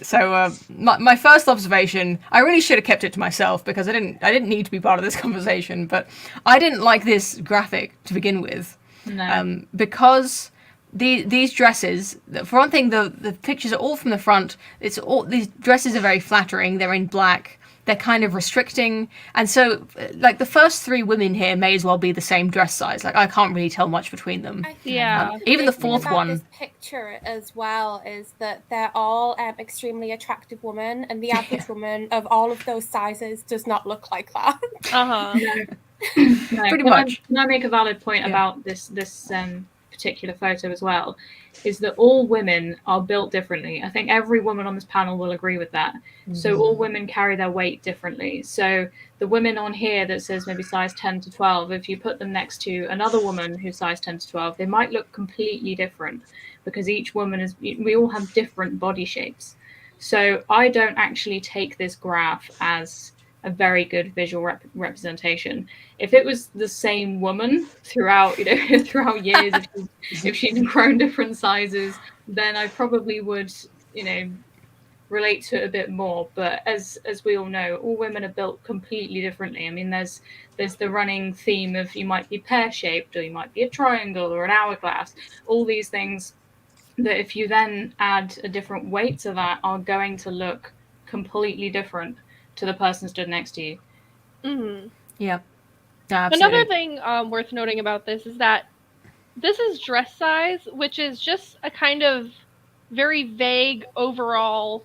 So my first observation, I really should have kept it to myself because I didn't need to be part of this conversation, but I didn't like this graphic to begin with. No. Because these dresses, for one thing, the pictures are all from the front. These dresses are very flattering. They're in black. They're kind of restricting, and so like the first 3 women here may as well be the same dress size. Like I can't really tell much between them. Even the fourth one. This picture as well is that they're all extremely attractive women, and the average woman of all of those sizes does not look like that. No, pretty much. Can I make a valid point about this particular photo as well? Is that all women are built differently. I think every woman on this panel will agree with that. Mm-hmm. So all women carry their weight differently. So the women on here that says maybe size 10 to 12, if you put them next to another woman who's size 10 to 12, they might look completely different because each woman we all have different body shapes. So I don't actually take this graph as a very good visual representation. If it was the same woman throughout years, if she'd grown different sizes, then I probably would, relate to it a bit more. But as we all know, all women are built completely differently. I mean, there's the running theme of you might be pear-shaped, or you might be a triangle or an hourglass. All these things that if you then add a different weight to that are going to look completely different to the person stood next to you. Mm-hmm. Yeah. No, absolutely. Another thing worth noting about this is that this is dress size, which is just a kind of very vague overall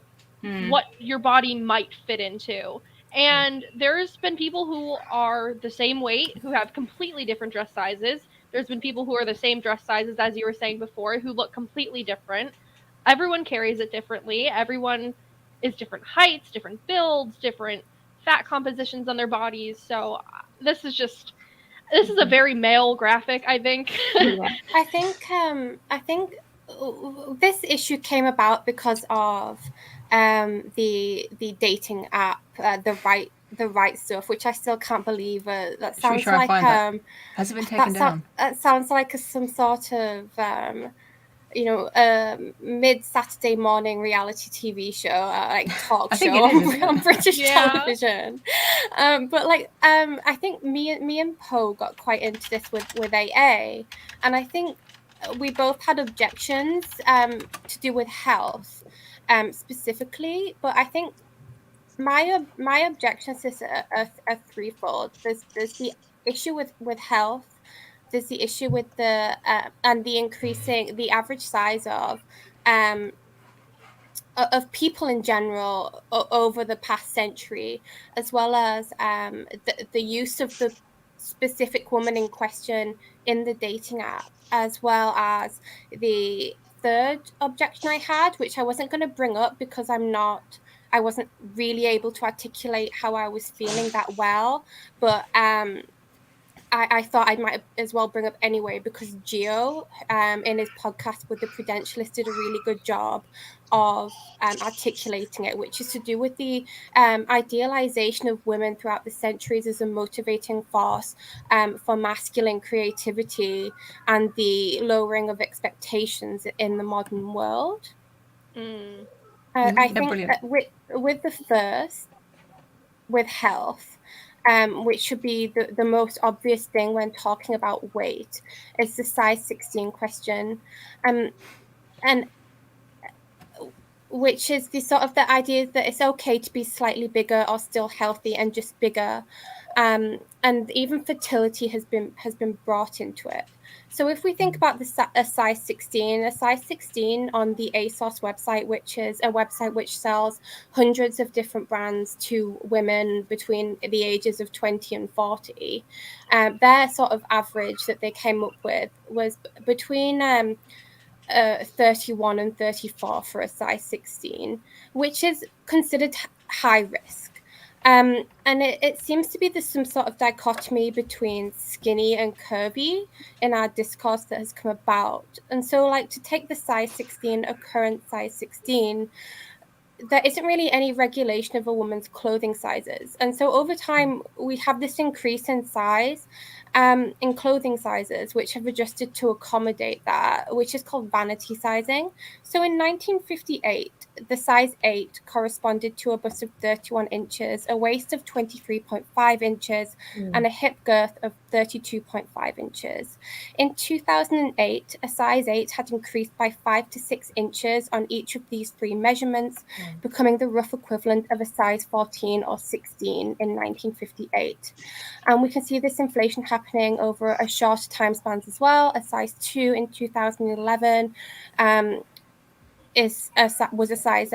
what your body might fit into. And there's been people who are the same weight who have completely different dress sizes. There's been people who are the same dress sizes, as you were saying before, who look completely different. Everyone carries it differently. Everyone is different heights, different builds, different fat compositions on their bodies. So this is a very male graphic, I think. Yeah. I think this issue came about because of the dating app, the right stuff, which I still can't believe. That Should we sounds try and like find that? Has it been taken down? That sounds like some sort of mid Saturday morning reality TV show, like talk I think show it is. on British Yeah. television. But like, I think me and Poe got quite into this with AA, and I think we both had objections to do with health, specifically. But I think my objections is a threefold. There's the issue with health. There's the issue with the and the increasing the average size of people in general over the past century, as well as the use of the specific woman in question in the dating app, as well as the third objection I had, which I wasn't going to bring up because I wasn't really able to articulate how I was feeling that well, but I thought I might as well bring up anyway, because Gio, in his podcast with the Prudentialist, did a really good job of articulating it, which is to do with the idealization of women throughout the centuries as a motivating force for masculine creativity and the lowering of expectations in the modern world. I think that with the first, with health, which should be the most obvious thing when talking about weight, is the size 16 question, and which is the sort of the idea that it's okay to be slightly bigger or still healthy and just bigger, and even fertility has been brought into it. So if we think about a size 16 on the Asos website, which is a website which sells hundreds of different brands to women between the ages of 20 and 40, their sort of average that they came up with was between 31 and 34 for a size 16, which is considered high risk. And it seems to be there's some sort of dichotomy between skinny and curvy in our discourse that has come about. And so, like, to take the size 16, a current size 16, there isn't really any regulation of a woman's clothing sizes. And so over time, we have this increase in size in clothing sizes, which have adjusted to accommodate that, which is called vanity sizing. So in 1958, the size 8 corresponded to a bust of 31 inches, a waist of 23.5 inches, and a hip girth of 32.5 inches. In 2008, a size 8 had increased by 5 to 6 inches on each of these three measurements, becoming the rough equivalent of a size 14 or 16 in 1958. And we can see this inflation happening over a shorter time spans as well. A size 2 in 2011 was a size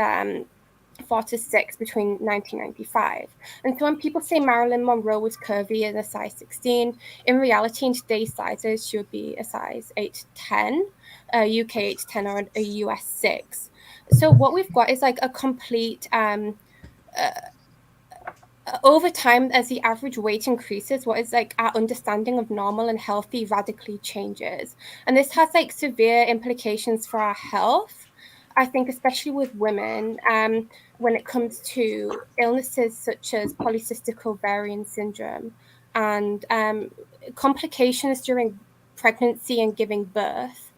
4 to 6 between 1995. And so when people say Marilyn Monroe was curvy as a size 16, in reality, in today's sizes, she would be a size 8 to 10, a UK 8 to 10, or a US 6. So what we've got is like a complete over time, as the average weight increases, what is like our understanding of normal and healthy radically changes. And this has like severe implications for our health, I think, especially with women, when it comes to illnesses such as polycystic ovarian syndrome and complications during pregnancy and giving birth,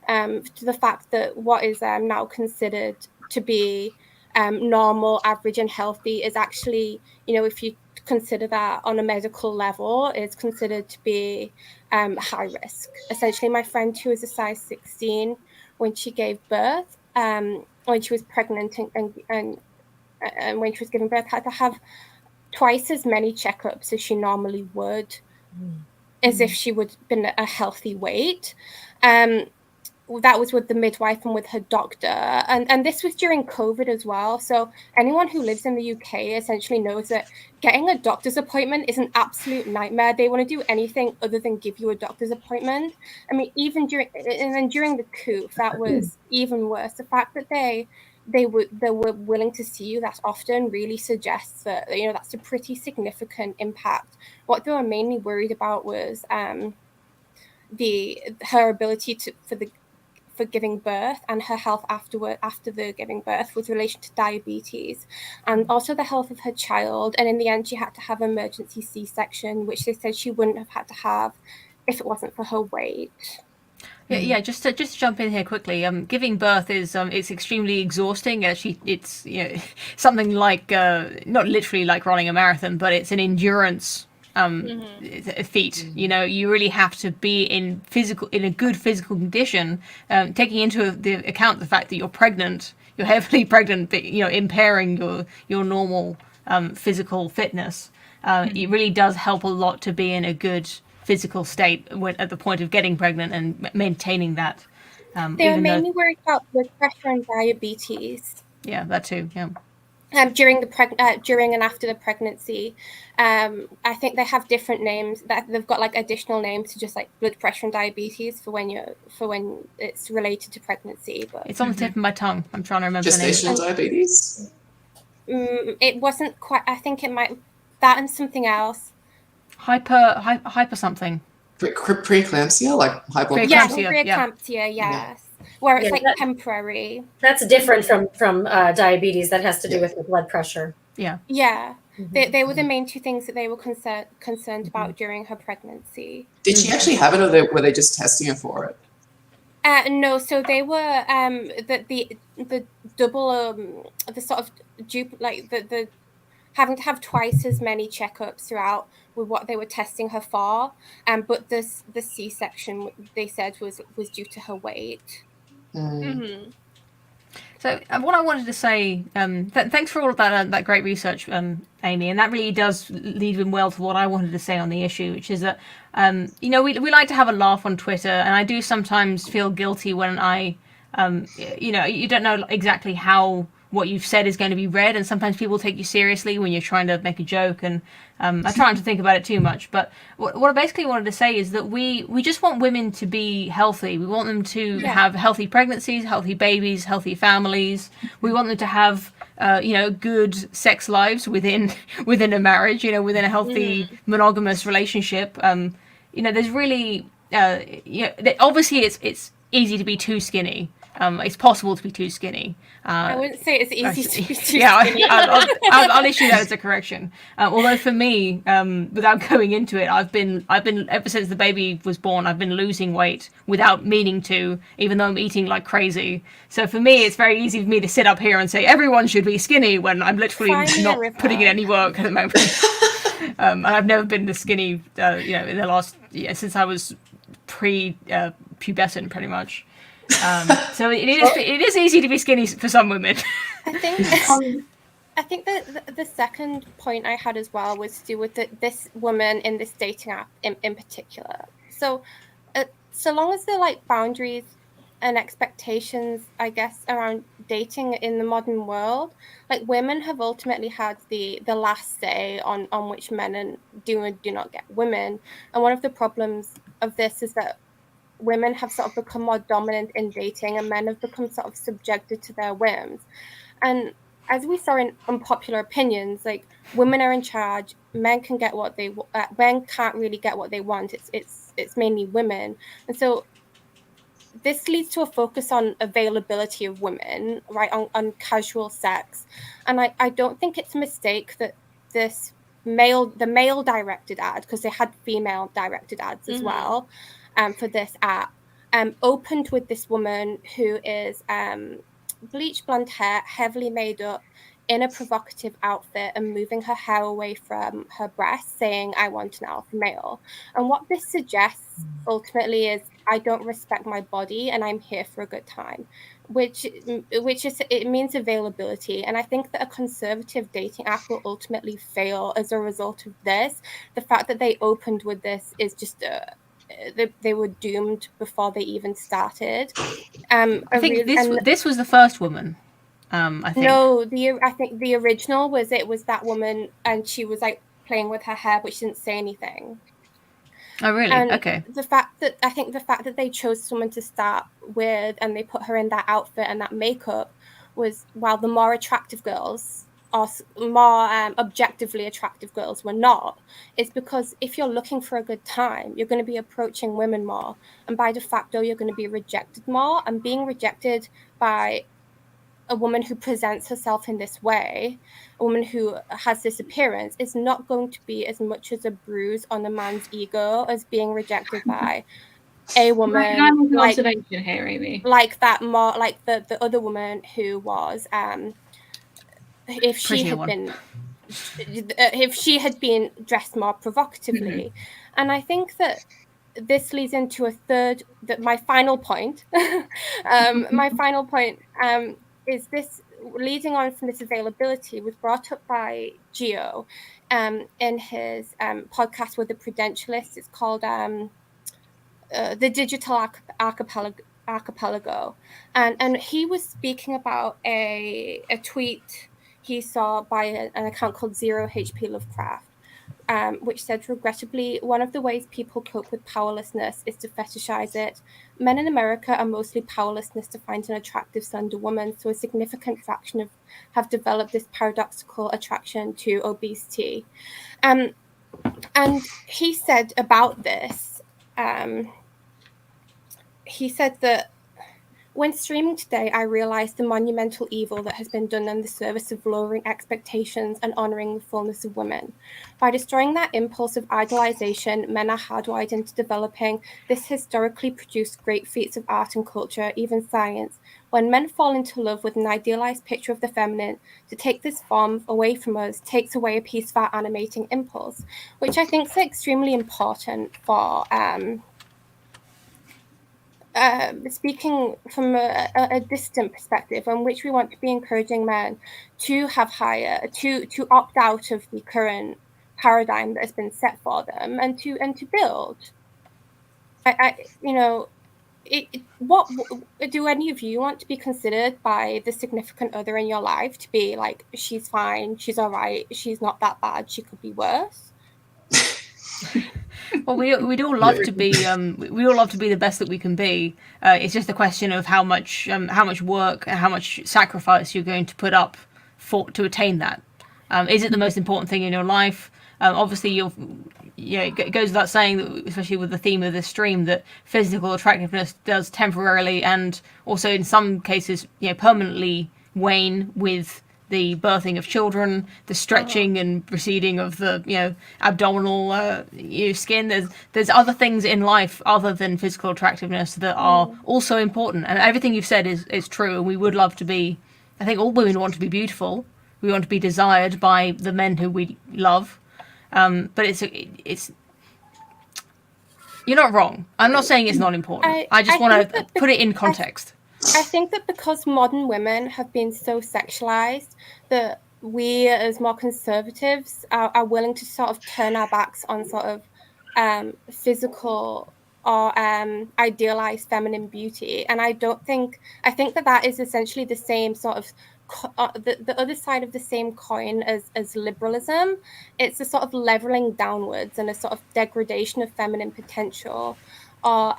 to the fact that what is now considered to be normal, average, and healthy is actually, if you consider that on a medical level, is considered to be high risk. Essentially, my friend who was a size 16 when she gave birth, when she was pregnant and when she was giving birth, had to have twice as many checkups as she normally would, as if she would have been a healthy weight. That was with the midwife and with her doctor, and this was during COVID as well. So anyone who lives in the UK essentially knows that getting a doctor's appointment is an absolute nightmare. They want to do anything other than give you a doctor's appointment. I mean, even during the coup, that was even worse. The fact that they were willing to see you that often really suggests that that's a pretty significant impact. What they were mainly worried about was her ability for giving birth and her health after the giving birth with relation to diabetes, and also the health of her child. And in the end, she had to have emergency C-section, which they said she wouldn't have had to have if it wasn't for her weight. Yeah. Just to jump in here quickly. Giving birth is it's extremely exhausting. Actually, it's something like not literally like running a marathon, but it's an endurance feat. You really have to be in a good physical condition, taking into the account the fact that you're pregnant, you're heavily pregnant, but impairing your normal physical fitness. It really does help a lot to be in a good physical state at the point of getting pregnant and maintaining that. They were mainly worried about blood pressure and diabetes. Yeah, that too. Yeah. During and after the pregnancy, I think they have different names. That they've got like additional names to just like blood pressure and diabetes for when it's related to pregnancy. But it's on the tip of my tongue. I'm trying to remember the name. Gestational diabetes. It wasn't quite. I think it might that and something else. Hyper something. Preeclampsia, like high blood pressure. Preeclampsia, yes. Where it's temporary. That's different from diabetes. That has to do with the blood pressure. Yeah. Yeah. They were the main two things that they were concerned about during her pregnancy. Did she actually have it, or were they just testing her for it? No, so they were the double the sort of the having to have twice as many checkups throughout with what they were testing her for, but the C-section they said was due to her weight. Mm-hmm. So what I wanted to say, thanks for all of that great research, Amy, and that really does lead in well to what I wanted to say on the issue, which is that we like to have a laugh on Twitter, and I do sometimes feel guilty when I you don't know exactly how what you've said is going to be read, and sometimes people take you seriously when you're trying to make a joke, and I try not to think about it too much. But what I basically wanted to say is that we just want women to be healthy. We want them to have healthy pregnancies, healthy babies, healthy families. We want them to have good sex lives within a marriage, within a healthy monogamous relationship. There's really obviously it's easy to be too skinny. It's possible to be too skinny. I wouldn't say it's easy to be too skinny. I'll issue that as a correction. Although for me, without going into it, I've been ever since the baby was born, I've been losing weight without meaning to, even though I'm eating like crazy. So for me, it's very easy for me to sit up here and say everyone should be skinny when I'm literally not putting in any work at the moment. And I've never been this skinny, in the last since I was pre-pubescent, pretty much. So it is easy to be skinny for some women. I think that the second point I had as well was to do with this woman in this dating app in particular. So so long as there are like boundaries and expectations, I guess, around dating in the modern world, like women have ultimately had the last say on which men do and do not get women. And one of the problems of this is that women have sort of become more dominant in dating, and men have become sort of subjected to their whims. And as we saw in Unpopular Opinions, like women are in charge, men can get what they men can't really get what they want. It's mainly women, and so this leads to a focus on availability of women, right, on casual sex. And I don't think it's a mistake that the male directed ad, because they had female directed ads as well. For this app, opened with this woman who is bleach blonde hair, heavily made up, in a provocative outfit and moving her hair away from her breasts, saying, "I want an alpha male." And what this suggests ultimately is, I don't respect my body and I'm here for a good time, which is, it means availability. And I think that a conservative dating app will ultimately fail as a result of this. The fact that they opened with this is just they were doomed before they even started. I think this was the first woman. I think. No, I think the original was that woman, and she was like playing with her hair, but she didn't say anything. Oh, really? And okay. the fact that they chose someone to start with and they put her in that outfit and that makeup was, while the more attractive girls, or more objectively attractive girls, were not, is because if you're looking for a good time, you're going to be approaching women more, and by de facto you're going to be rejected more. And being rejected by a woman who presents herself in this way, a woman who has this appearance, is not going to be as much as a bruise on a man's ego as being rejected by a woman like observation here, Amy. Like that, more like the other woman who was if she had been dressed more provocatively. And I think that this leads into my final point. My final point is this, leading on from this availability, was brought up by Gio in his podcast with the Prudentialists. It's called The Digital Archipelago. And he was speaking about a tweet he saw by an account called Zero HP Lovecraft, which said, "Regrettably, one of the ways people cope with powerlessness is to fetishize it. Men in America are mostly powerlessness to find an attractive slender woman, so a significant fraction have developed this paradoxical attraction to obesity." And he said about this, he said that, "When streaming today, I realized the monumental evil that has been done in the service of lowering expectations and honoring the fullness of women. By destroying that impulse of idolization men are hardwired into developing, this historically produced great feats of art and culture, even science. When men fall into love with an idealized picture of the feminine, to take this form away from us takes away a piece of our animating impulse," which I think is extremely important for speaking from a distant perspective, in which we want to be encouraging men to have to opt out of the current paradigm that has been set for them, and to build. What do any of you want to be considered by the significant other in your life to be like, she's fine, she's all right, she's not that bad, she could be worse? Well, we'd all love to be we all love to be the best that we can be. It's just a question of how much work and how much sacrifice you're going to put up to attain that. Is it the most important thing in your life? Obviously, it goes without saying that, especially with the theme of this stream, that physical attractiveness does temporarily and also in some cases, permanently wane with the birthing of children, the stretching and receding of the abdominal skin. There's other things in life other than physical attractiveness that are also important. And everything you've said is true. And we would love to be. I think all women want to be beautiful. We want to be desired by the men who we love. But it's. You're not wrong. I'm not saying it's not important. I just want to put it in context. I think that because modern women have been so sexualized, that we as more conservatives are willing to sort of turn our backs on sort of physical or idealized feminine beauty. And I think that is essentially the same sort of the other side of the same coin as liberalism. It's a sort of leveling downwards and a sort of degradation of feminine potential, or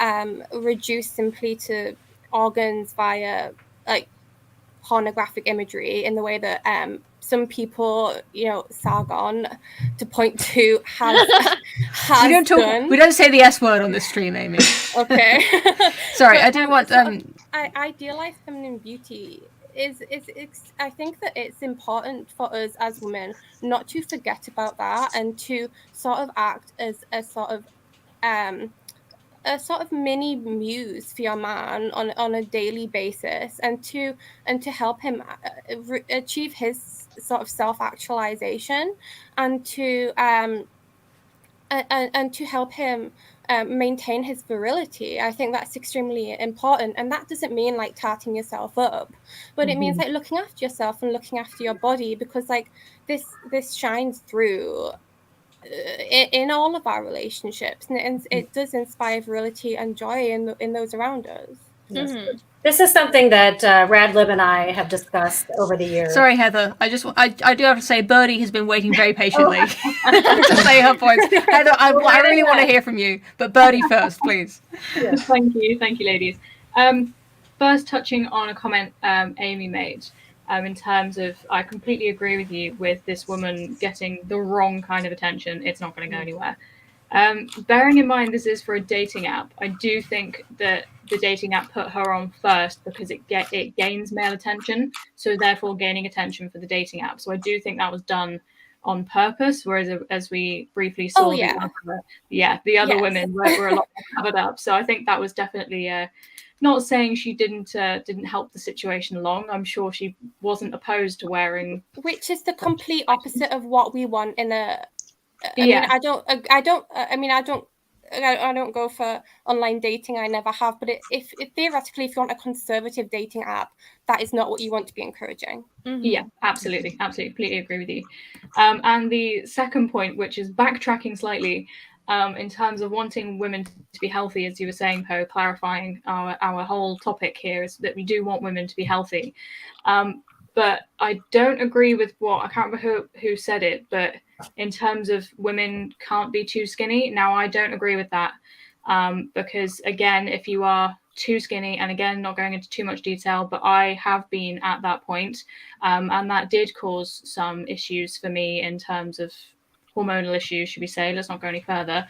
reduced simply to organs via like pornographic imagery, in the way that some people, Sargon, to point to, has we don't say the S word on this stream, Amy. Okay. Sorry, I don't want idealized feminine beauty is I think that it's important for us as women not to forget about that, and to sort of act as a sort of a sort of mini muse for your man on a daily basis, and to help him achieve his sort of self-actualization, and to help him maintain his virility. I think that's extremely important, and that doesn't mean like tarting yourself up, but it means like looking after yourself and looking after your body, because like this shines through in all of our relationships, and it does inspire virility and joy in those around us. Yes. This is something that Radlib and I have discussed over the years. Sorry, Heather. I do have to say, Birdie has been waiting very patiently to say her points. Heather, I really want to hear from you, but Birdie first, please. Yes. Thank you, ladies. First, touching on a comment Amy made, in terms of, I completely agree with you with this woman getting the wrong kind of attention. It's not going to go anywhere. Bearing in mind this is for a dating app, I do think that the dating app put her on first because it gains male attention, so therefore gaining attention for the dating app. So I do think that was done on purpose, whereas as we briefly saw, the other women were a lot more covered up. So I think that was definitely not saying she didn't help the situation along. I'm sure she wasn't opposed to wearing, which is the complete opposite of what we want in a. I don't go for online dating. I never have. But if theoretically, if you want a conservative dating app, that is not what you want to be encouraging. Yeah, absolutely, completely agree with you. And the second point, which is backtracking slightly, in terms of wanting women to be healthy, as you were saying, Poe, clarifying our whole topic here is that we do want women to be healthy. But I don't agree with what, I can't remember who said it, but in terms of women can't be too skinny. Now, I don't agree with that, because again, if you are too skinny, and again, not going into too much detail, but I have been at that point, and that did cause some issues for me in terms of hormonal issues, should we say. Let's not go any further.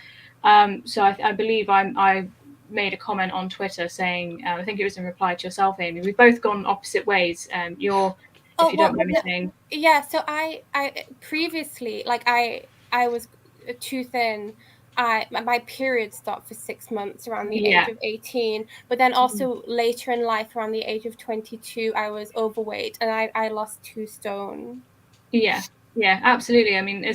So I believe I made a comment on Twitter saying, I think it was in reply to yourself, Amy, we've both gone opposite ways. If you don't mind me saying. Yeah, so I previously, like I was too thin. My period stopped for 6 months around the age of 18, but then also later in life, around the age of 22, I was overweight, and I lost 2 stone. Yeah, absolutely. I mean, I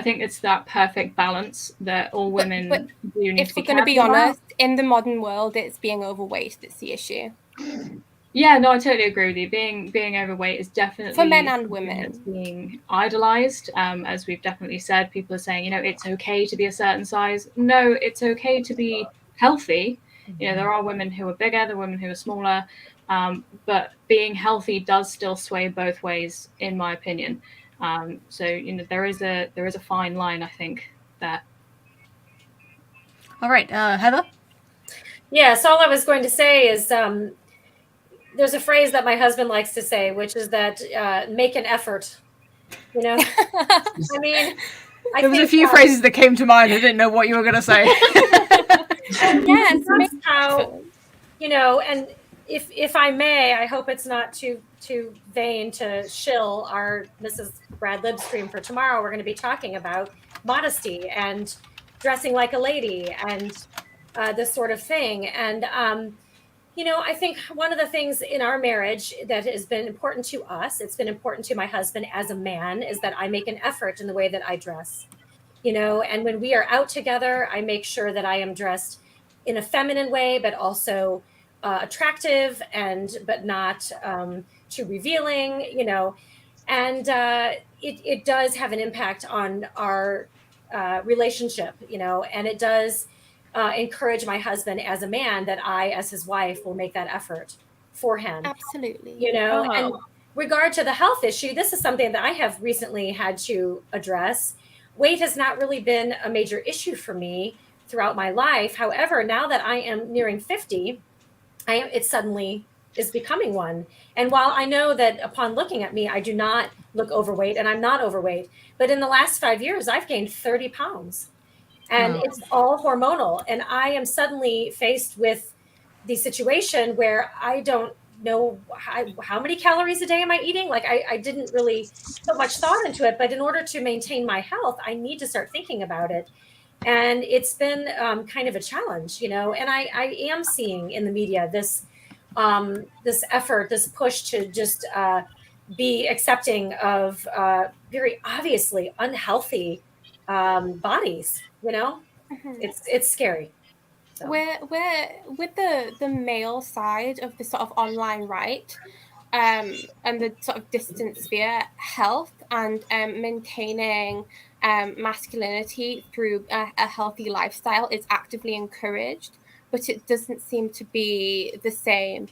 think it's that perfect balance that all women do need to be. If we're going to be honest, in the modern world, it's being overweight that's the issue. Yeah, no, I totally agree with you. Being overweight is definitely, for men and women, it's being idolized. As we've definitely said, people are saying, it's okay to be a certain size. No, it's okay to be healthy. There are women who are bigger, there are women who are smaller, but being healthy does still sway both ways, in my opinion. So there is a fine line, I think, there. All right, Heather. Yes, all I was going to say is, there's a phrase that my husband likes to say, which is that make an effort. I mean, there was a few phrases that came to mind. I didn't know what you were going to say. Yes, that's how, and if I may, I hope it's not too vain to shill our Mrs. Radlib stream for tomorrow. We're going to be talking about modesty and dressing like a lady and this sort of thing. And I think one of the things in our marriage that has been important to us, it's been important to my husband as a man, is that I make an effort in the way that I dress, and when we are out together, I make sure that I am dressed in a feminine way, but also attractive but not too revealing, and it does have an impact on our relationship, and it does encourage my husband as a man that I, as his wife, will make that effort for him. Absolutely. And regard to the health issue, this is something that I have recently had to address. Weight has not really been a major issue for me throughout my life. However, now that I am nearing 50, it suddenly is becoming one. And while I know that upon looking at me, I do not look overweight, and I'm not overweight, but in the last 5 years, I've gained 30 pounds. And it's all hormonal. And I am suddenly faced with the situation where I don't know how many calories a day am I eating? Like I didn't really put much thought into it, but in order to maintain my health, I need to start thinking about it. And it's been kind of a challenge, and I am seeing in the media this effort, this push to just be accepting of very obviously unhealthy bodies. It's scary. So. We're with the male side of the sort of online right, and the sort of distant sphere, health and maintaining masculinity through a healthy lifestyle is actively encouraged, but it doesn't seem to be the same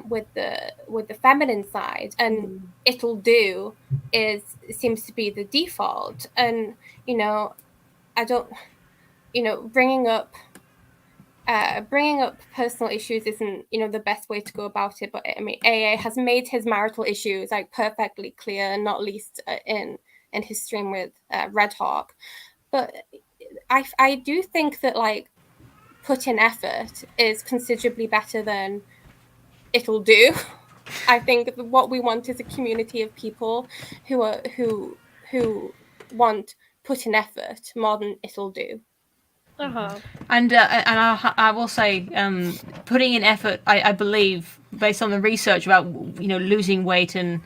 with the feminine side. And it'll do seems to be the default. And I don't, bringing up personal issues isn't the best way to go about it, but I mean AA has made his marital issues like perfectly clear, not least in his stream with Red Hawk. But I do think that like put in effort is considerably better than it'll do. I think what we want is a community of people who want put in effort more than it'll do. And I will say, putting in effort, I believe, based on the research about losing weight and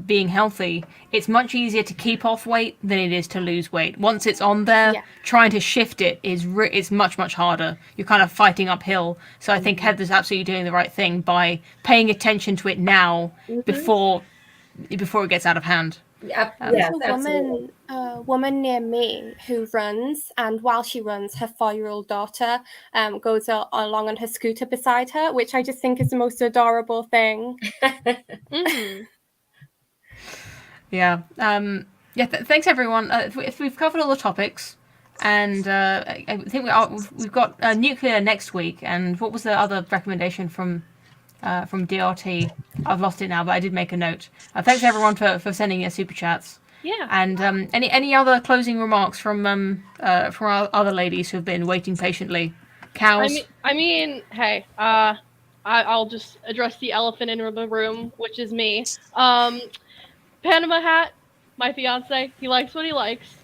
being healthy, it's much easier to keep off weight than it is to lose weight. Once it's on there, trying to shift it is much harder. You're kind of fighting uphill. So I think Heather's absolutely doing the right thing by paying attention to it now before it gets out of hand. Yes, There's a woman near me who runs, and while she runs, her 4-year-old daughter goes along on her scooter beside her, which I just think is the most adorable thing. Yeah. Thanks everyone. We've covered all the topics, and I think we've got nuclear next week. And what was the other recommendation from DRT? I've lost it now, but I did make a note. Thanks everyone for sending your super chats. Yeah. And any other closing remarks from our other ladies who have been waiting patiently? Cows. I mean, hey, I'll just address the elephant in the room, which is me. Panama hat, my fiance. He likes what he likes.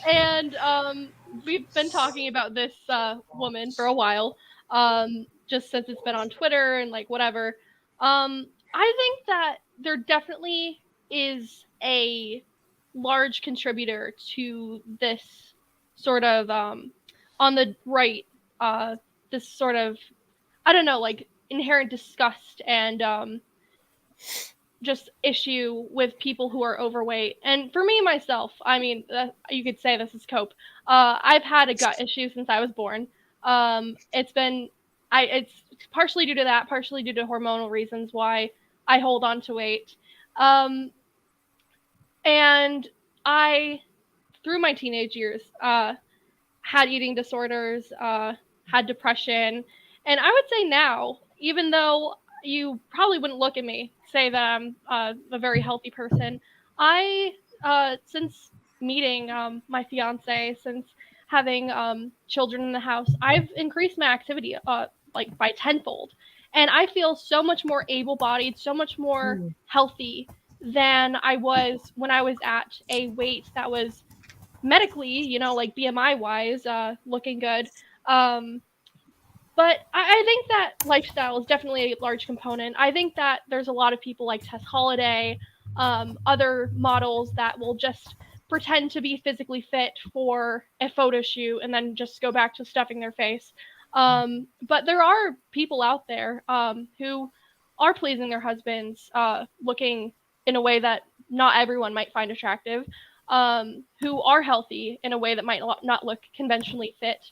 And we've been talking about this woman for a while. Just since it's been on Twitter and like whatever. I think that there definitely is a large contributor to this sort of on the right, this sort of, I don't know, like inherent disgust and just issue with people who are overweight. And for me, myself, I mean, you could say this is cope. I've had a gut issue since I was born. It's partially due to that, partially due to hormonal reasons why I hold on to weight. And I, through my teenage years, had eating disorders, had depression. And I would say now, even though you probably wouldn't look at me, say that I'm a very healthy person, I, since meeting my fiance, since having children in the house, I've increased my activity like by tenfold. And I feel so much more able-bodied, so much more healthy than I was when I was at a weight that was medically, like BMI-wise, looking good. But I think that lifestyle is definitely a large component. I think that there's a lot of people like Tess Holliday, other models that will just pretend to be physically fit for a photo shoot and then just go back to stuffing their face. But there are people out there who are pleasing their husbands, looking in a way that not everyone might find attractive, who are healthy in a way that might not look conventionally fit.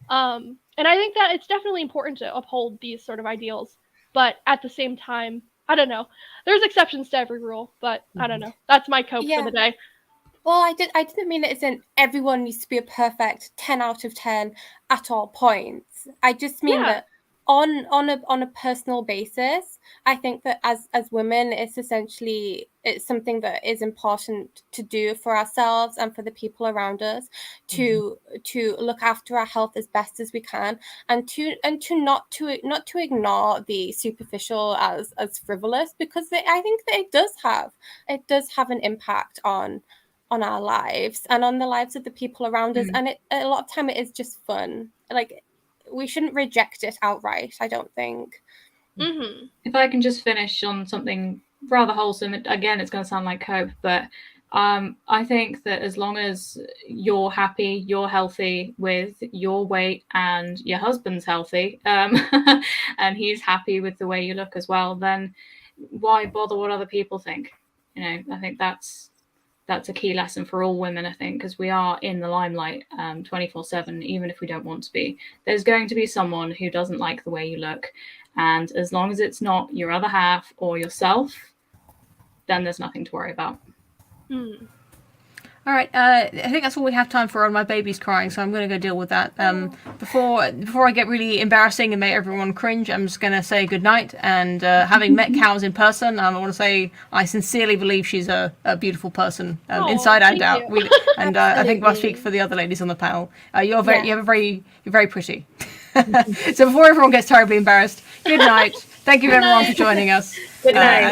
And I think that it's definitely important to uphold these sort of ideals. But at the same time, I don't know. There's exceptions to every rule, but I don't know. That's my cope for the day. Well, I didn't mean it as in everyone needs to be a perfect 10 out of 10 at all points. I just mean that on a personal basis, I think that as women, it's something that is important to do for ourselves and for the people around us, to look after our health as best as we can, and to not to ignore the superficial as frivolous, because I think that it does have an impact on on our lives and on the lives of the people around us. Mm. And a lot of time it is just fun. Like, we shouldn't reject it outright, I don't think. Mm-hmm. If I can just finish on something rather wholesome, again, it's going to sound like cope, but I think that as long as you're happy, you're healthy with your weight, and your husband's healthy, and he's happy with the way you look as well, then why bother what other people think? You know, I think that's a key lesson for all women, I think, because we are in the limelight 24/7, even if we don't want to be. There's going to be someone who doesn't like the way you look. And as long as it's not your other half or yourself, then there's nothing to worry about. Mm. All right, I think that's all we have time for. My baby's crying, so I'm going to go deal with that. Before I get really embarrassing and make everyone cringe, I'm just going to say goodnight. And having met Cows in person, I want to say I sincerely believe she's a beautiful person, inside and out. And I think I speak for the other ladies on the panel. You're very pretty. So before everyone gets terribly embarrassed, good night. Thank you everyone for joining us. Good night. And